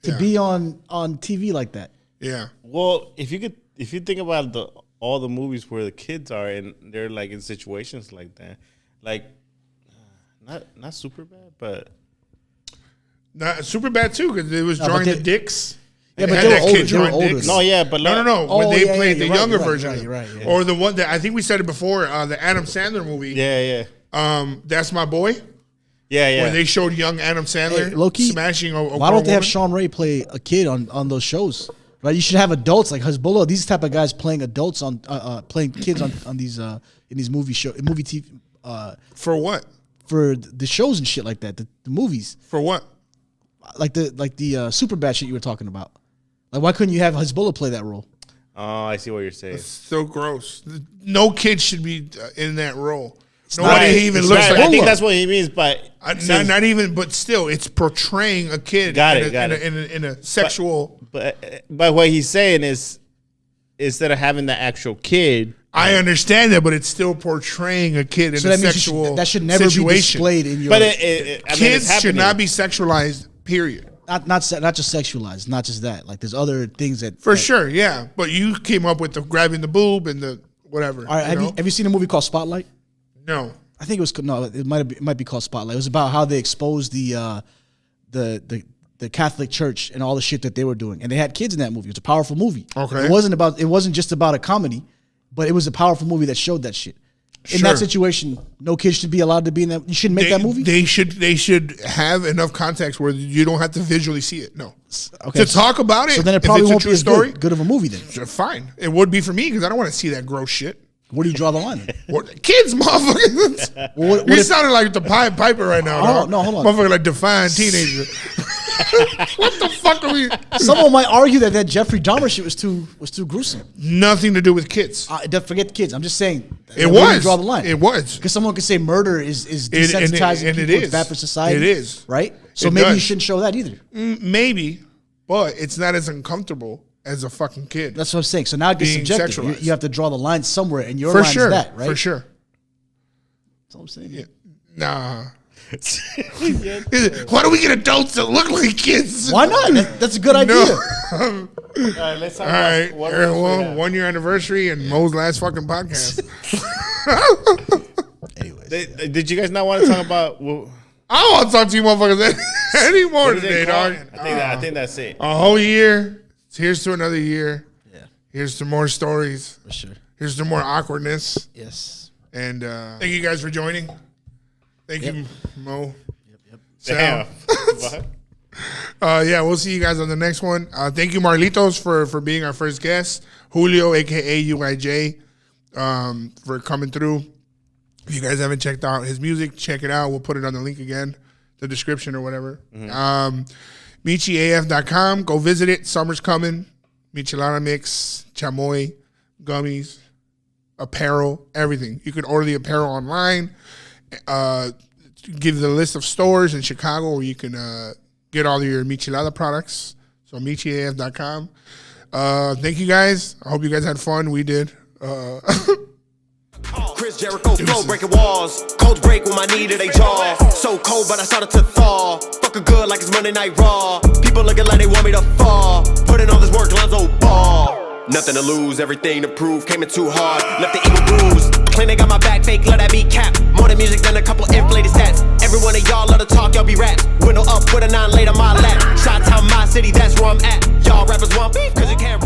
to be on TV like that? Yeah. Well, if you think about all the movies where the kids are and they're like in situations like that, like not super bad, but not super bad too because it was drawing the dicks. Yeah, but they were older. No, yeah, but no. When they played the younger version, you're right. Or the one that I think we said it before, the Adam Sandler movie. Yeah. That's My Boy. Yeah. Where they showed young Adam Sandler low-key, smashing a why don't they have woman? Sean Ray play a kid on those shows? Right, you should have adults like Hezbollah. These type of guys playing adults on playing kids on these in these movie TV. For what? For the shows and shit like that. The movies. For what? Like the super bad shit you were talking about. Like why couldn't you have Hezbollah play that role? Oh, I see what you're saying. It's so gross. No kid should be in that role. Nobody even looks like. I think that's what he means, but not even. But still, it's portraying a kid. In a sexual. But what he's saying is, instead of having the actual kid, I understand that, but it's still portraying a kid in a sexual. That should never situation. be displayed in your. But kids should not be sexualized. Period. Not just sexualized. Not just that. Like there's other things that. Sure, yeah. But you came up with the grabbing the boob and the whatever. All right, have you seen a movie called Spotlight? No. I think it might be called Spotlight. It was about how they exposed the Catholic Church and all the shit that they were doing, and they had kids in that movie. It was a powerful movie. Okay. It wasn't just about a comedy, but it was a powerful movie that showed that shit. In that situation, no kids should be allowed to be in that. You shouldn't make that movie. They should have enough context where you don't have to visually see it. No. Okay. To talk about it. So then it probably won't be as story, good of a movie then. Fine. It would be for me because I don't want to see that gross shit. Where do you draw the line? Kids, motherfucker. You sounded like the Pied Piper right now. No, hold on. Motherfucker like defiant teenager. What the fuck are we? Someone might argue that Jeffrey Dahmer shit was too gruesome. Nothing to do with kids. Forget the kids. I'm just saying. It where do you was. draw the line? It was. Because someone could say murder is desensitizing and people. It's bad for society. It is. Right? So It maybe does. you shouldn't show that either. Maybe, but it's not as uncomfortable as a fucking kid. That's what I'm saying. So now it gets Being subjective. sexualized. You have to draw the line somewhere, and your For line sure. is that, right? For sure. That's what I'm saying. Yeah. Nah. Why do we get adults that look like kids? Why not? That's a good idea. all right, let's talk All right. about what else we have. 1 year anniversary and Mo's last fucking podcast. Anyways. Did you guys not want to talk about? I don't want to talk to you motherfuckers anymore What do today, they call dog. it? I think that's it. A whole year. Here's to another year. Yeah, Here's to more stories. for sure. Here's to more awkwardness. Yes. And thank you guys for joining. Thank you, Mo. Yep. Sal. Damn. Yeah, we'll see you guys on the next one. Thank you, Marlitos, for being our first guest. Julio, a.k.a. UIJ, for coming through. If you guys haven't checked out his music, check it out. We'll put it on the link again, the description or whatever. MichiAF.com. Go visit it. Summer's coming. Michelada mix, chamoy, gummies, apparel, everything. You can order the apparel online. Give the list of stores in Chicago where you can get all your Michelada products. So MichiAF.com. Thank you guys. I hope you guys had fun. We did. Chris Jericho flow breaking walls. Cold break when my knee to they jaw. So cold, but I started to thaw. Fucking good like it's Monday Night Raw. People looking like they want me to fall. Putting all this work, Lonzo Ball. Nothing to lose, everything to prove. Came in too hard, left the ego bruised. Claim they got my back, fake, let that be cap. More than music than a couple inflated stats. Every one of y'all love to talk, y'all be raps. Window up with a 9 laid on my lap. Shot town, my city, that's where I'm at. Y'all rappers want beef, cause you can't